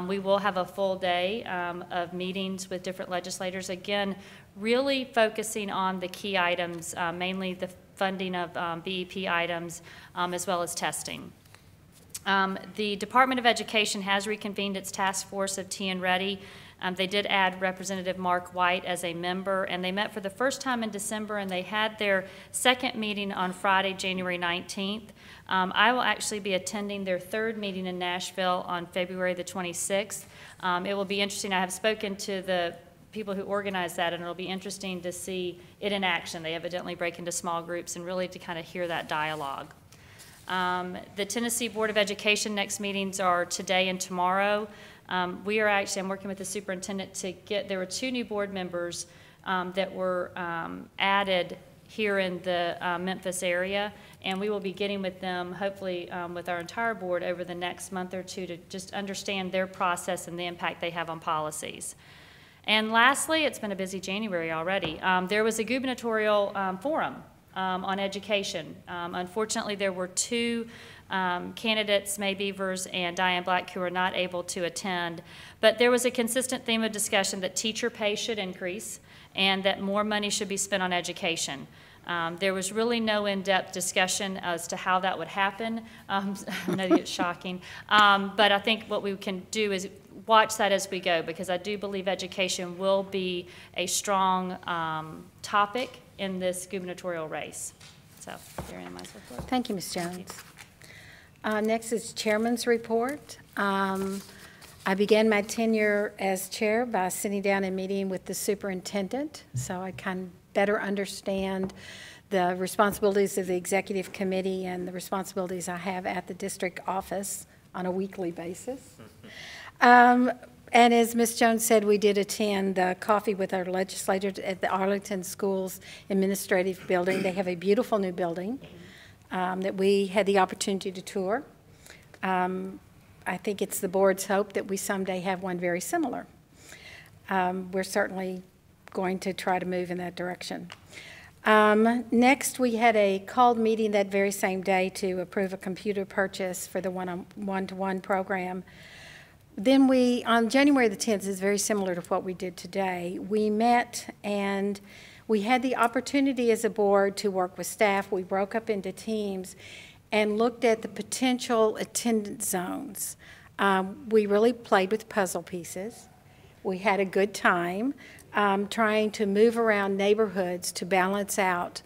Speaker 2: We will have a full day of meetings with different legislators, again, really focusing on the key items, mainly the funding of BEP items, as well as testing. The Department of Education has reconvened its task force of TN Ready. They did add Representative Mark White as a member, and they met for the first time in December, and they had their second meeting on Friday, January 19th. I will actually be attending their third meeting in Nashville on February the 26th. It will be interesting. I have spoken to the people who organize that, and it'll be interesting to see it in action. They evidently break into small groups and really to kind of hear that dialogue. The Tennessee Board of Education next meetings are today and tomorrow. I'm working with the superintendent to there were 2 new board members that were added here in the Memphis area, and we will be getting with them, hopefully with our entire board over the next month or 2 to just understand their process and the impact they have on policies. And lastly, it's been a busy January already. There was a gubernatorial forum on education. Unfortunately, there were 2 candidates, May Beavers and Diane Black, who were not able to attend. But there was a consistent theme of discussion that teacher pay should increase and that more money should be spent on education. There was really no in-depth discussion as to how that would happen. I know it's shocking. But I think what we can do is watch that as we go, because I do believe education will be a strong topic in this gubernatorial race. So, there I am.
Speaker 1: Thank you, Ms. Jones. Next is Chairman's report. I began my tenure as chair by sitting down and meeting with the superintendent, so I can better understand the responsibilities of the executive committee and the responsibilities I have at the district office on a weekly basis. And as Ms. Jones said, we did attend the coffee with our legislators at the Arlington Schools Administrative Building. They have a beautiful new building that we had the opportunity to tour. I think it's the board's hope that we someday have one very similar. We're certainly going to try to move in that direction. Next, we had a called meeting that very same day to approve a computer purchase for the one-to-one program. Then on January the 10th, is very similar to what we did today. We met and we had the opportunity as a board to work with staff. We broke up into teams and looked at the potential attendance zones. We really played with puzzle pieces. We had a good time trying to move around neighborhoods to balance out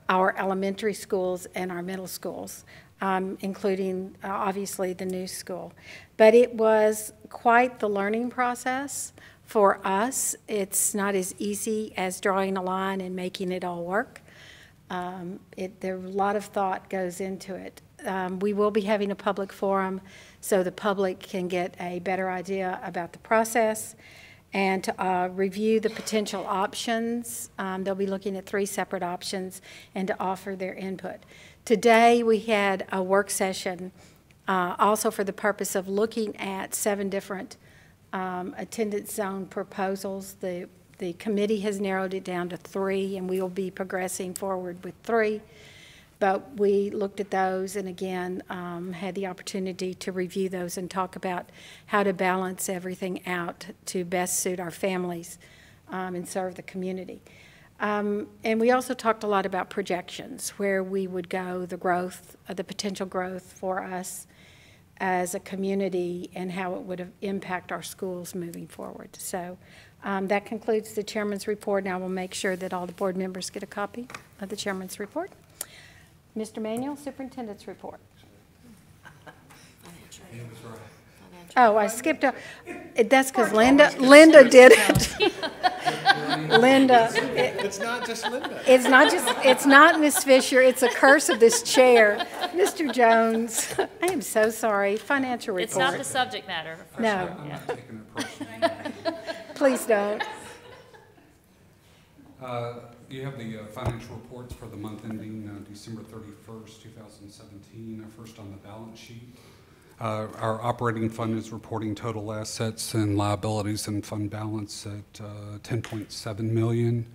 Speaker 1: our elementary schools and our middle schools, including obviously the new school. But it was quite the learning process for us. It's not as easy as drawing a line and making it all work. There a lot of thought goes into it. We will be having a public forum so the public can get a better idea about the process. and to review the potential options. They'll be looking at 3 separate options and to offer their input. Today, we had a work session also for the purpose of looking at 7 different attendance zone proposals. The committee has narrowed it down to 3, and we will be progressing forward with 3. But we looked at those and again had the opportunity to review those and talk about how to balance everything out to best suit our families and serve the community. And we also talked a lot about projections, where we would go, the growth, the potential growth for us as a community and how it would impact our schools moving forward. So that concludes the chairman's report. Now we'll make sure that all the board members get a copy of the chairman's report. Mr. Manuel, superintendent's report. Oh, I skipped up. That's because Linda did it. Linda.
Speaker 7: It's not just Linda.
Speaker 1: It's not Miss Fisher. It's a curse of this chair. Mr. Jones, I am so sorry. Financial report.
Speaker 2: It's not the subject matter. For
Speaker 1: No.
Speaker 2: Sure. Yeah.
Speaker 12: Taking it personally.
Speaker 1: Please don't.
Speaker 12: You have the financial reports for the month ending December 31st, 2017. First on the balance sheet. Our operating fund is reporting total assets and liabilities and fund balance at $10.7 million.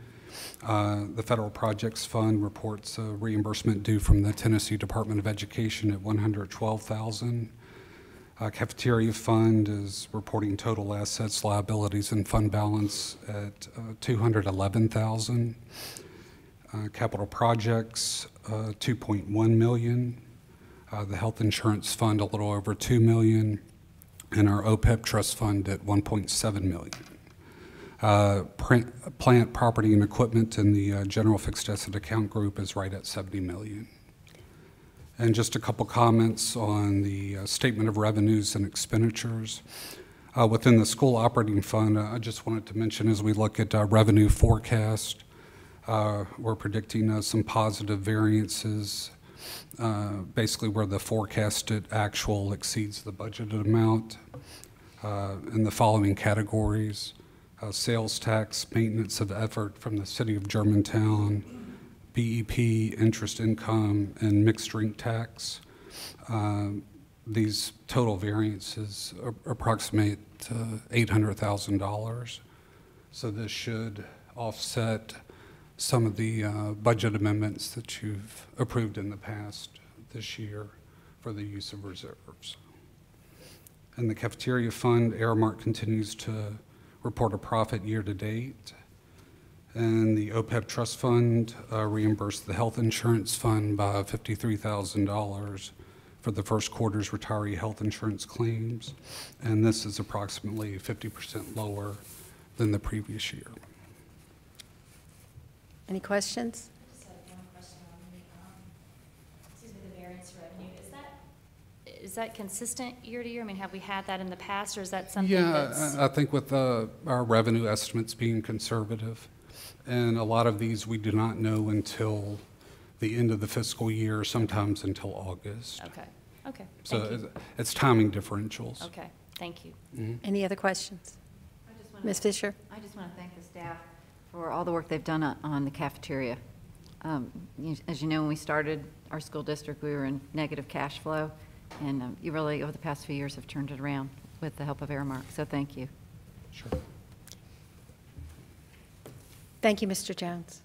Speaker 12: The Federal Projects Fund reports reimbursement due from the Tennessee Department of Education at $112,000. Cafeteria Fund is reporting total assets, liabilities, and fund balance at $211,000. Capital Projects, $2.1 million. The Health Insurance Fund, a little over $2 million. And our OPEB Trust Fund at $1.7 million. Plant, property, and equipment in the General Fixed Asset Account Group is right at $70 million. And just a couple comments on the statement of revenues and expenditures. Within the school operating fund, I just wanted to mention as we look at revenue forecast, we're predicting some positive variances, basically where the forecasted actual exceeds the budgeted amount in the following categories: sales tax, maintenance of effort from the city of Germantown, BEP, interest income, and mixed drink tax. These total variances approximate $800,000. So this should offset some of the budget amendments that you've approved in the past this year for the use of reserves. In the cafeteria fund, Aramark continues to report a profit year to date. And the OPEB Trust Fund reimbursed the Health Insurance Fund by $53,000 for the first quarter's retiree health insurance claims. And this is approximately 50% lower than the previous year.
Speaker 1: Any questions?
Speaker 2: I just have one question on the variance revenue. Is that consistent year to year? I mean, have we had that in the past, or is that something that's?
Speaker 12: Yeah, I think with our revenue estimates being conservative, and a lot of these we do not know until the end of the fiscal year, sometimes until August.
Speaker 2: Okay, okay.
Speaker 12: So it's timing differentials.
Speaker 2: Okay, thank you.
Speaker 12: Mm-hmm.
Speaker 1: Any other questions? Ms. Fisher?
Speaker 5: I just want to thank the staff for all the work they've done on the cafeteria. As you know, when we started our school district, we were in negative cash flow, and you really, over the past few years, have turned it around with the help of Aramark, so thank you.
Speaker 12: Sure.
Speaker 1: Thank you, Mr. Jones.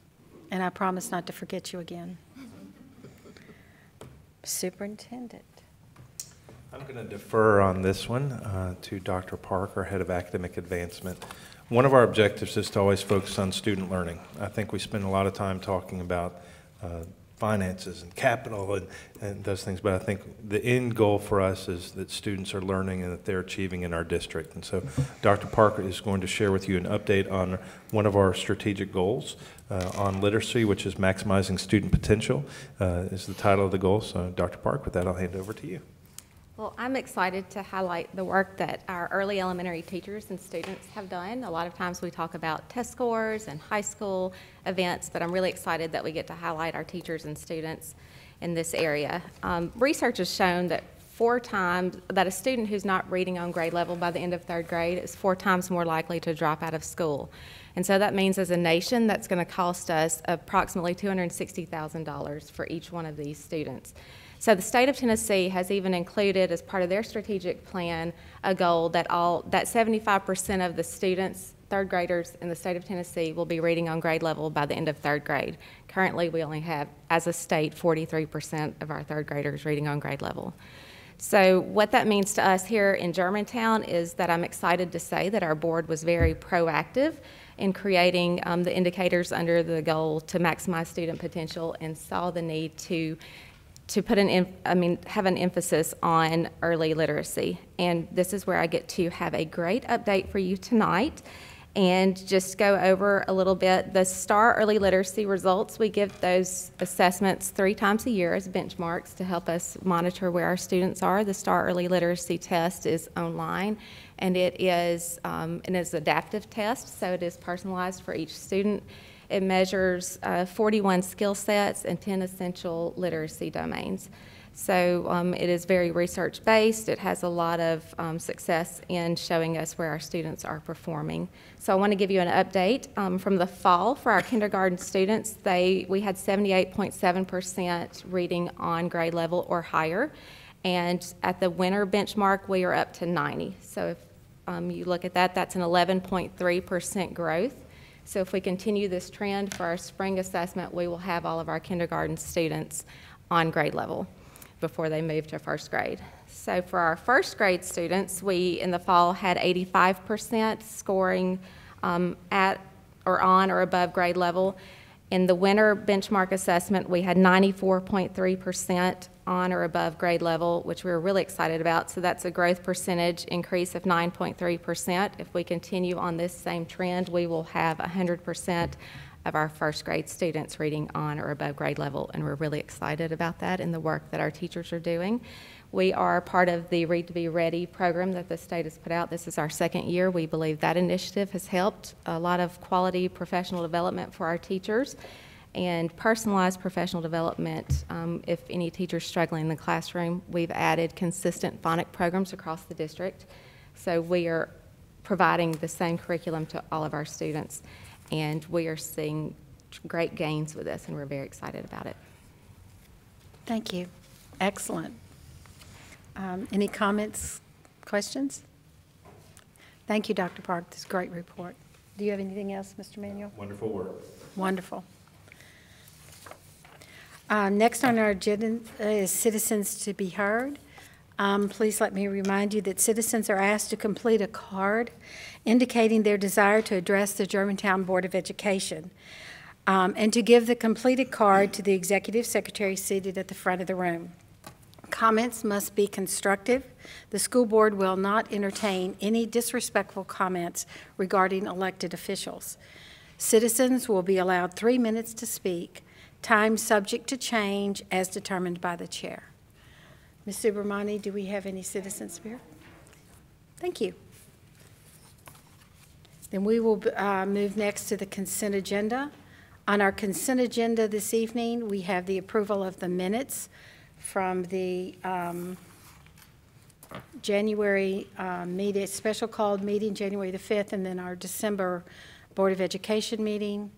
Speaker 1: And I promise not to forget you again. Superintendent.
Speaker 7: I'm going to defer on this one to Dr. Parker, Head of Academic Advancement. One of our objectives is to always focus on student learning. I think we spend a lot of time talking about finances and capital and those things, but I think the end goal for us is that students are learning and that they're achieving in our district. And so Dr. Parker is going to share with you an update on one of our strategic goals on literacy, which is maximizing student potential, is the title of the goal. So Dr. Parker, with that, I'll hand it over to you.
Speaker 13: Well, I'm excited to highlight the work that our early elementary teachers and students have done. A lot of times we talk about test scores and high school events, but I'm really excited that we get to highlight our teachers and students in this area. Research has shown that that a student who's not reading on grade level by the end of third grade is 4 times more likely to drop out of school. And so that means as a nation, that's going to cost us approximately $260,000 for each one of these students. So the state of Tennessee has even included as part of their strategic plan a goal that 75% of the students, third graders in the state of Tennessee, will be reading on grade level by the end of third grade. Currently, we only have, as a state, 43% of our third graders reading on grade level. So what that means to us here in Germantown is that I'm excited to say that our board was very proactive in creating the indicators under the goal to maximize student potential and saw the need to put have an emphasis on early literacy. And this is where I get to have a great update for you tonight and just go over a little bit the STAR early literacy results. We give those assessments 3 times a year as benchmarks to help us monitor where our students are. The STAR early literacy test is online, and it is an adaptive test, so it is personalized for each student. It measures 41 skill sets and 10 essential literacy domains. So it is very research-based. It has a lot of success in showing us where our students are performing. So I want to give you an update from the fall for our kindergarten students. We had 78.7% reading on grade level or higher. And at the winter benchmark, we are up to 90. So if you look at that, that's an 11.3% growth. So if we continue this trend for our spring assessment, we will have all of our kindergarten students on grade level before they move to first grade. So for our first grade students, we in the fall had 85% scoring at or on or above grade level. In the winter benchmark assessment, we had 94.3% on or above grade level, which we were really excited about. So that's a growth percentage increase of 9.3%. If we continue on this same trend, we will have 100% of our first grade students reading on or above grade level, and we're really excited about that and the work that our teachers are doing. We are part of the Read to Be Ready program that the state has put out. This is our 2nd year. We believe that initiative has helped a lot of quality professional development for our teachers and personalized professional development. If any teacher's struggling in the classroom, we've added consistent phonic programs across the district. So we are providing the same curriculum to all of our students, and we are seeing great gains with this, and we're very excited about it.
Speaker 1: Thank you. Excellent. Any comments, questions? Thank you, Dr. Park. This is a great report. Do you have anything else, Mr. Manuel?
Speaker 6: Wonderful work.
Speaker 1: Wonderful. Next on our agenda is citizens to be heard. Please let me remind you that citizens are asked to complete a card indicating their desire to address the Germantown Board of Education and to give the completed card to the executive secretary seated at the front of the room. Comments must be constructive. The school board will not entertain any disrespectful comments regarding elected officials. Citizens will be allowed 3 minutes to speak, time subject to change as determined by the chair. Ms. Subramani, do we have any citizens here? Thank you. Then we will move next to the consent agenda. On our consent agenda this evening, we have the approval of the minutes from the January meeting, special called meeting, January the 5th, and then our December Board of Education meeting.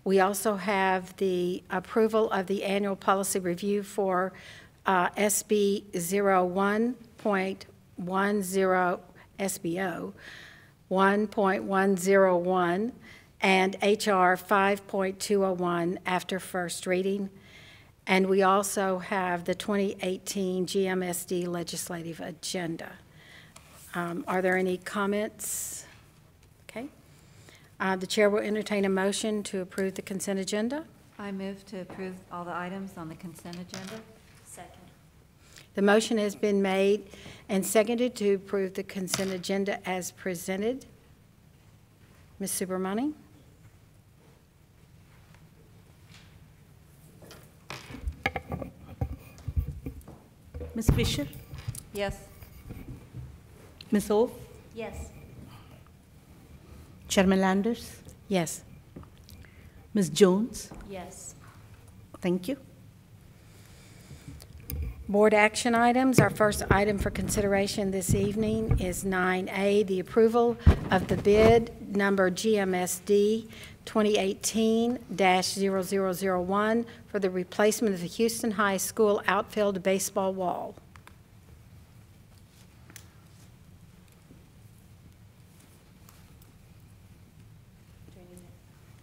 Speaker 1: We also have the approval of the annual policy review for SB 01.10 SBO 1.101 and HR 5.201 after first reading. And we also have the 2018 GMSD legislative agenda. Are there any comments? Okay. The chair will entertain a motion to approve the consent agenda.
Speaker 5: I move to approve all the items on the consent agenda.
Speaker 11: Second.
Speaker 1: The motion has been made and seconded to approve the consent agenda as presented. Ms. Subramani?
Speaker 10: Ms. Fisher?
Speaker 5: Yes.
Speaker 10: Ms. Wolf?
Speaker 11: Yes.
Speaker 10: Chairman Landers?
Speaker 1: Yes.
Speaker 10: Ms. Jones?
Speaker 11: Yes.
Speaker 10: Thank you.
Speaker 1: Board action items. Our first item for consideration this evening is 9A, the approval of the bid number GMSD 2018-0001 for the replacement of the Houston High School outfield baseball wall.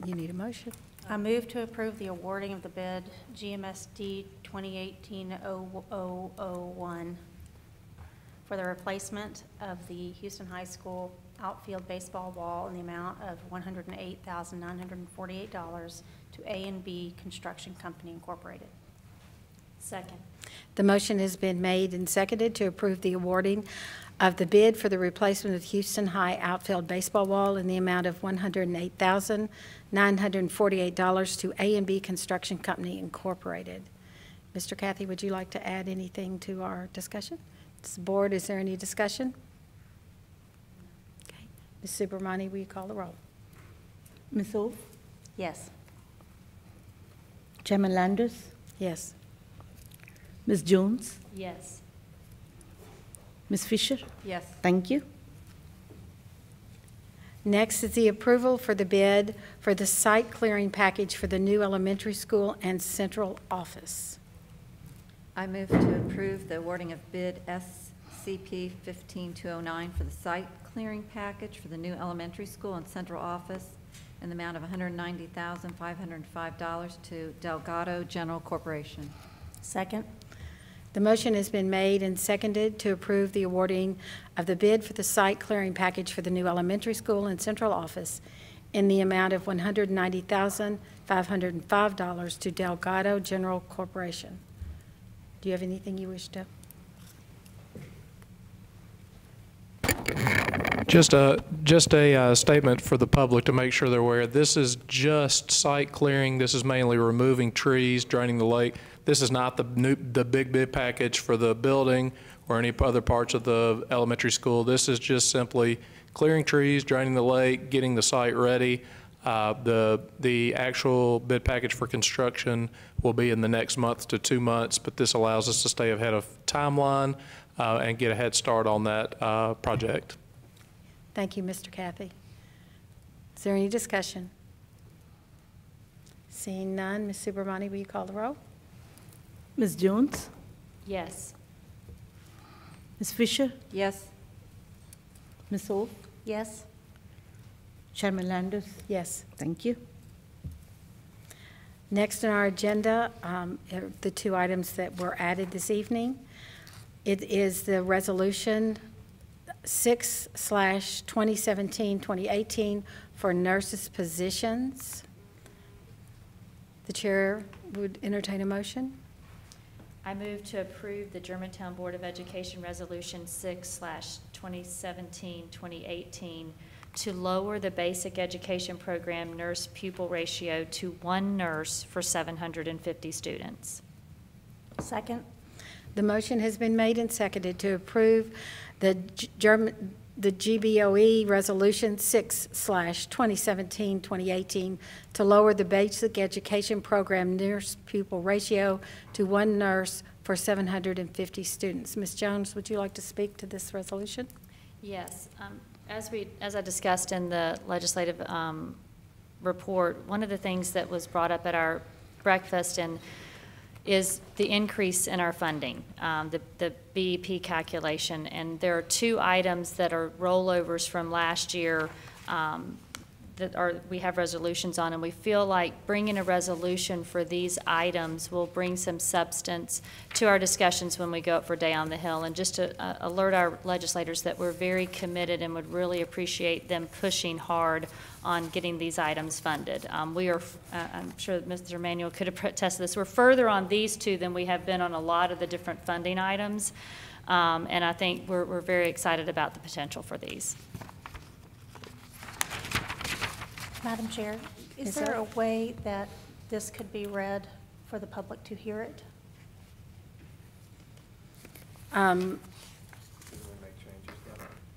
Speaker 1: You need a motion?
Speaker 4: I move to approve the awarding of the bid GMSD 2018-0001 for the replacement of the Houston High School outfield baseball wall in the amount of $108,948 to A&B Construction Company Incorporated.
Speaker 2: Second.
Speaker 1: The motion has been made and seconded to approve the awarding of the bid for the replacement of Houston High outfield baseball wall in the amount of $108,948 to A&B Construction Company Incorporated. Mr. Kathy, would you like to add anything to our discussion? This board, is there any discussion? Okay. Ms. Subramani, will you call the roll?
Speaker 10: Ms. Wolf?
Speaker 4: Yes.
Speaker 10: Chairman Landers?
Speaker 1: Yes.
Speaker 10: Ms. Jones?
Speaker 2: Yes.
Speaker 10: Ms. Fisher?
Speaker 5: Yes.
Speaker 10: Thank you.
Speaker 1: Next is the approval for the bid for the site clearing package for the new elementary school and central office.
Speaker 5: I move to approve the awarding of bid SCP 15209 for the site clearing package for the new elementary school and central office in the amount of $190,505 to Delgado General Corporation.
Speaker 4: Second.
Speaker 1: The motion has been made and seconded to approve the awarding of the bid for the site clearing package for the new elementary school and central office in the amount of $190,505 to Delgado General Corporation. Do you have anything you wish to?
Speaker 9: Just a statement for the public to make sure they're aware. This is just site clearing. This is mainly removing trees, draining the lake. This is not the big bid package for the building or any other parts of the elementary school. This is just simply clearing trees, draining the lake, getting the site ready. The actual bid package for construction will be in the next month to 2 months, but this allows us to stay ahead of timeline and get a head start on that project.
Speaker 1: Thank you, Mr. Kathy. Is there any discussion? Seeing none, Ms. Subramani, will you call the roll?
Speaker 10: Ms. Jones?
Speaker 2: Yes.
Speaker 10: Ms. Fisher?
Speaker 5: Yes.
Speaker 10: Ms. Wolf?
Speaker 4: Yes.
Speaker 10: Chairman Landers?
Speaker 1: Yes.
Speaker 10: Thank you.
Speaker 1: Next on our agenda, are the two items that were added this evening. It is the resolution 6/2017-2018 for nurses' positions. The chair would entertain a motion.
Speaker 2: I move to approve the Germantown Board of Education Resolution 6/2017-2018 to lower the basic education program nurse pupil ratio to 1 nurse for 750 students.
Speaker 4: Second.
Speaker 1: The motion has been made and seconded to approve the GBOE Resolution 6/2017-2018 to lower the basic education program nurse pupil ratio to 1 nurse for 750 students. Ms. Jones, would you like to speak to this resolution?
Speaker 2: Yes. As I discussed in the legislative report, one of the things that was brought up at our breakfast is the increase in our funding, the BEP calculation. And there are 2 items that are rollovers from last year we have resolutions on, and we feel like bringing a resolution for these items will bring some substance to our discussions when we go up for Day on the Hill, and just to alert our legislators that we're very committed and would really appreciate them pushing hard on getting these items funded. We are, I'm sure that Mr. Emanuel could attest to this, we're further on these 2 than we have been on a lot of the different funding items, and I think we're very excited about the potential for these.
Speaker 4: Madam Chair, is there a way that this could be read for the public to hear it?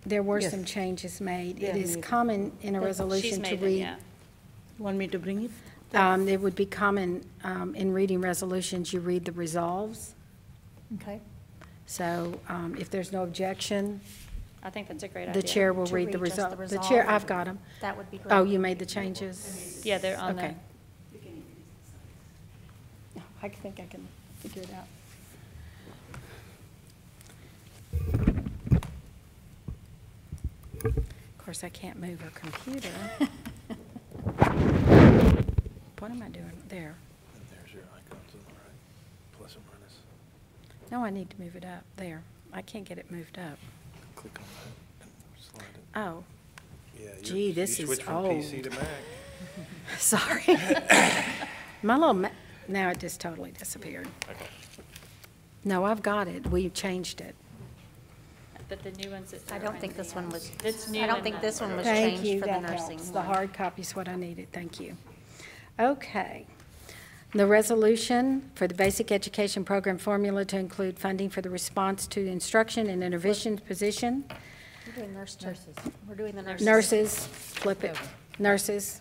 Speaker 1: There were
Speaker 10: Yes.
Speaker 1: some changes made.
Speaker 10: Yeah,
Speaker 1: It is
Speaker 10: me.
Speaker 1: common in a resolution to read.
Speaker 10: Want me to bring it?
Speaker 1: It would be common in reading resolutions, you read the resolves.
Speaker 4: Okay.
Speaker 1: So if there's no objection,
Speaker 2: I think that's a great idea.
Speaker 1: the chair will
Speaker 4: To
Speaker 1: read the
Speaker 4: read just the
Speaker 1: result. The
Speaker 4: resolve
Speaker 1: chair,
Speaker 4: or-
Speaker 1: I've got them.
Speaker 4: That would be great.
Speaker 1: Oh, you made the changes?
Speaker 2: Yeah, they're on
Speaker 1: Okay.
Speaker 2: the,
Speaker 1: I think I can figure it out. Of course, I can't move a computer. What am I doing there?
Speaker 7: And there's your icons on the right, plus and minus.
Speaker 1: No, I need to move it up. There. I can't get it moved up.
Speaker 7: Click on that and slide it.
Speaker 1: Oh,
Speaker 7: Yeah,
Speaker 1: Gee,
Speaker 7: you
Speaker 1: this is
Speaker 7: switch from
Speaker 1: old.
Speaker 7: PC to Mac.
Speaker 1: sorry. My little, now it just totally disappeared.
Speaker 7: Okay.
Speaker 1: No, I've got it. We changed it.
Speaker 2: but the new ones that.
Speaker 4: I don't think this one was,
Speaker 2: It's new
Speaker 4: I don't
Speaker 2: in
Speaker 4: think
Speaker 2: the-
Speaker 4: this one was
Speaker 1: Thank
Speaker 4: changed
Speaker 1: you,
Speaker 4: for the
Speaker 1: that
Speaker 4: nursing
Speaker 1: helps. The
Speaker 4: one.
Speaker 1: hard copy is what I needed, thank you. Okay. The resolution for the basic education program formula to include funding for the response to instruction and intervention position.
Speaker 4: We're doing nurses. We're doing the nurses.
Speaker 1: Nurses, flip it, nurses.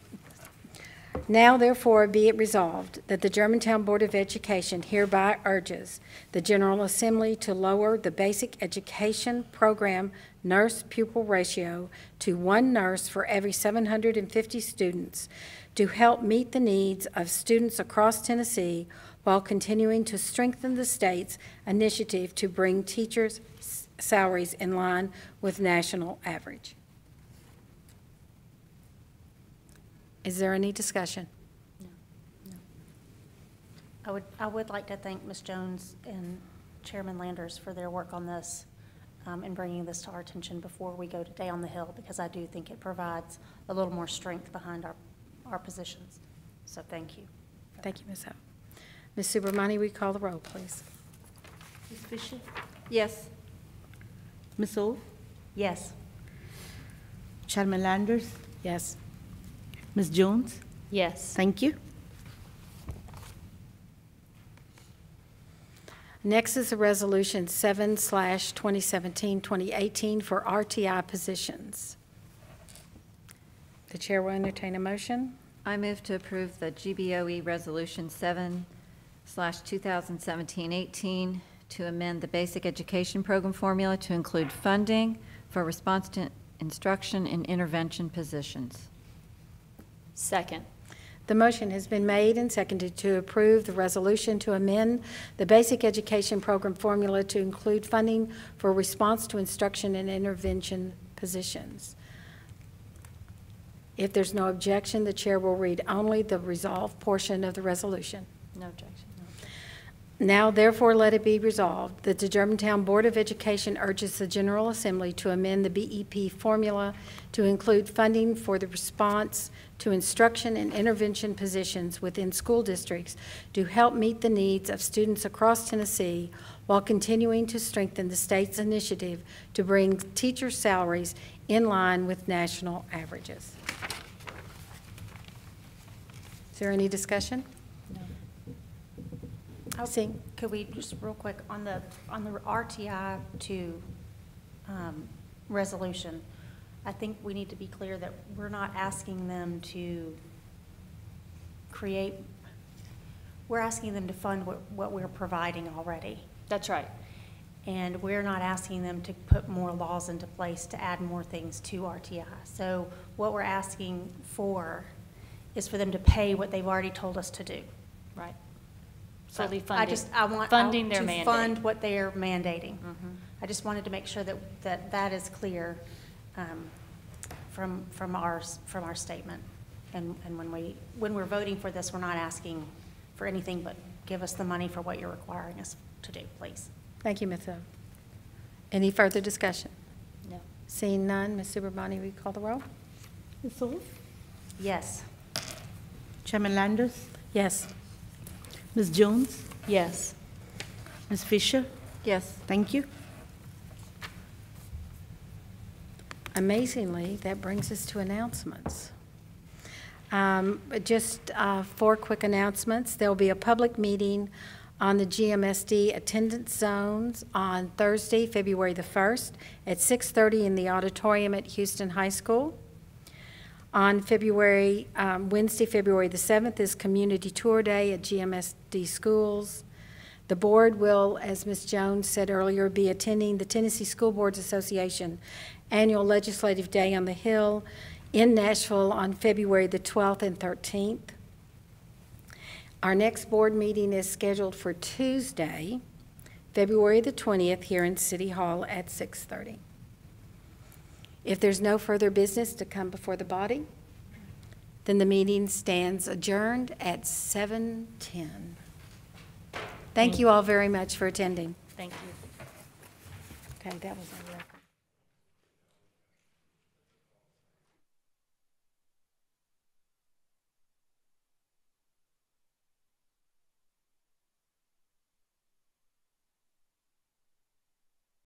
Speaker 1: Now therefore be it resolved that the Germantown Board of Education hereby urges the General Assembly to lower the basic education program nurse pupil ratio to 1 nurse for every 750 students to help meet the needs of students across Tennessee while continuing to strengthen the state's initiative to bring teachers' salaries in line with national average. Is there any discussion?
Speaker 4: I would like to thank Ms. Jones and Chairman Landers for their work on this and bringing this to our attention before we go today on the Hill, because I do think it provides a little more strength behind our positions. So thank you.
Speaker 1: Thank you, Ms. Howe. Ms. Subramani, will you call the roll, please?
Speaker 10: Ms. Fisher?
Speaker 5: Yes.
Speaker 10: Ms. Ove?
Speaker 4: Yes.
Speaker 10: Chairman Landers?
Speaker 1: Yes.
Speaker 10: Ms. Jones?
Speaker 2: Yes.
Speaker 10: Thank you.
Speaker 1: Next is the Resolution 7/2017-2018 for RTI positions. The chair will entertain a motion.
Speaker 14: I move to approve the GBOE Resolution 7/2017-18 to amend the basic education program formula to include funding for response to instruction and intervention positions.
Speaker 2: Second.
Speaker 1: The motion has been made and seconded to approve the resolution to amend the basic education program formula to include funding for response to instruction and intervention positions. If there's no objection, the chair will read only the resolved portion of the resolution.
Speaker 2: No objection.
Speaker 1: Now therefore let it be resolved that the Germantown Board of Education urges the General Assembly to amend the BEP formula to include funding for the response to instruction and intervention positions within school districts to help meet the needs of students across Tennessee while continuing to strengthen the state's initiative to bring teacher salaries in line with national averages. Is there any discussion? Sing.
Speaker 4: Could we just real quick on the RTI to resolution? I think we need to be clear that we're not asking them to create. We're asking them to fund what we're providing already.
Speaker 2: That's right.
Speaker 4: And we're not asking them to put more laws into place to add more things to RTI. So what we're asking for is for them to pay what they've already told us to do.
Speaker 2: Right.
Speaker 4: So
Speaker 2: Fully funding.
Speaker 4: I want
Speaker 2: funding their
Speaker 4: to
Speaker 2: mandate.
Speaker 4: fund what they're mandating. I just wanted to make sure that is clear from our statement. And when we're voting for this, we're not asking for anything but give us the money for what you're requiring us to do, please.
Speaker 1: Thank you, Ms. O. Any further discussion?
Speaker 2: No.
Speaker 1: Seeing none, Ms. Subramani, will you call the roll?
Speaker 10: Ms. Ove?
Speaker 4: Yes.
Speaker 10: Chairman Landers?
Speaker 1: Yes.
Speaker 10: Ms. Jones?
Speaker 2: Yes.
Speaker 10: Ms. Fisher?
Speaker 14: Yes.
Speaker 10: Thank you.
Speaker 1: Amazingly, that brings us to announcements. Just 4 quick announcements. There will be a public meeting on the GMSD attendance zones on Thursday, February the 1st at 6:30 in the auditorium at Houston High School. On Wednesday, February the 7th is Community Tour Day at GMSD schools. The board will, as Ms. Jones said earlier, be attending the Tennessee School Boards Association Annual Legislative Day on the Hill in Nashville on February the 12th and 13th. Our next board meeting is scheduled for Tuesday, February the 20th, here in City Hall at 6:30. If there's no further business to come before the body, then the meeting stands adjourned at 7:10. Thank you all very much for attending.
Speaker 2: Thank you.
Speaker 1: Okay, that was on record.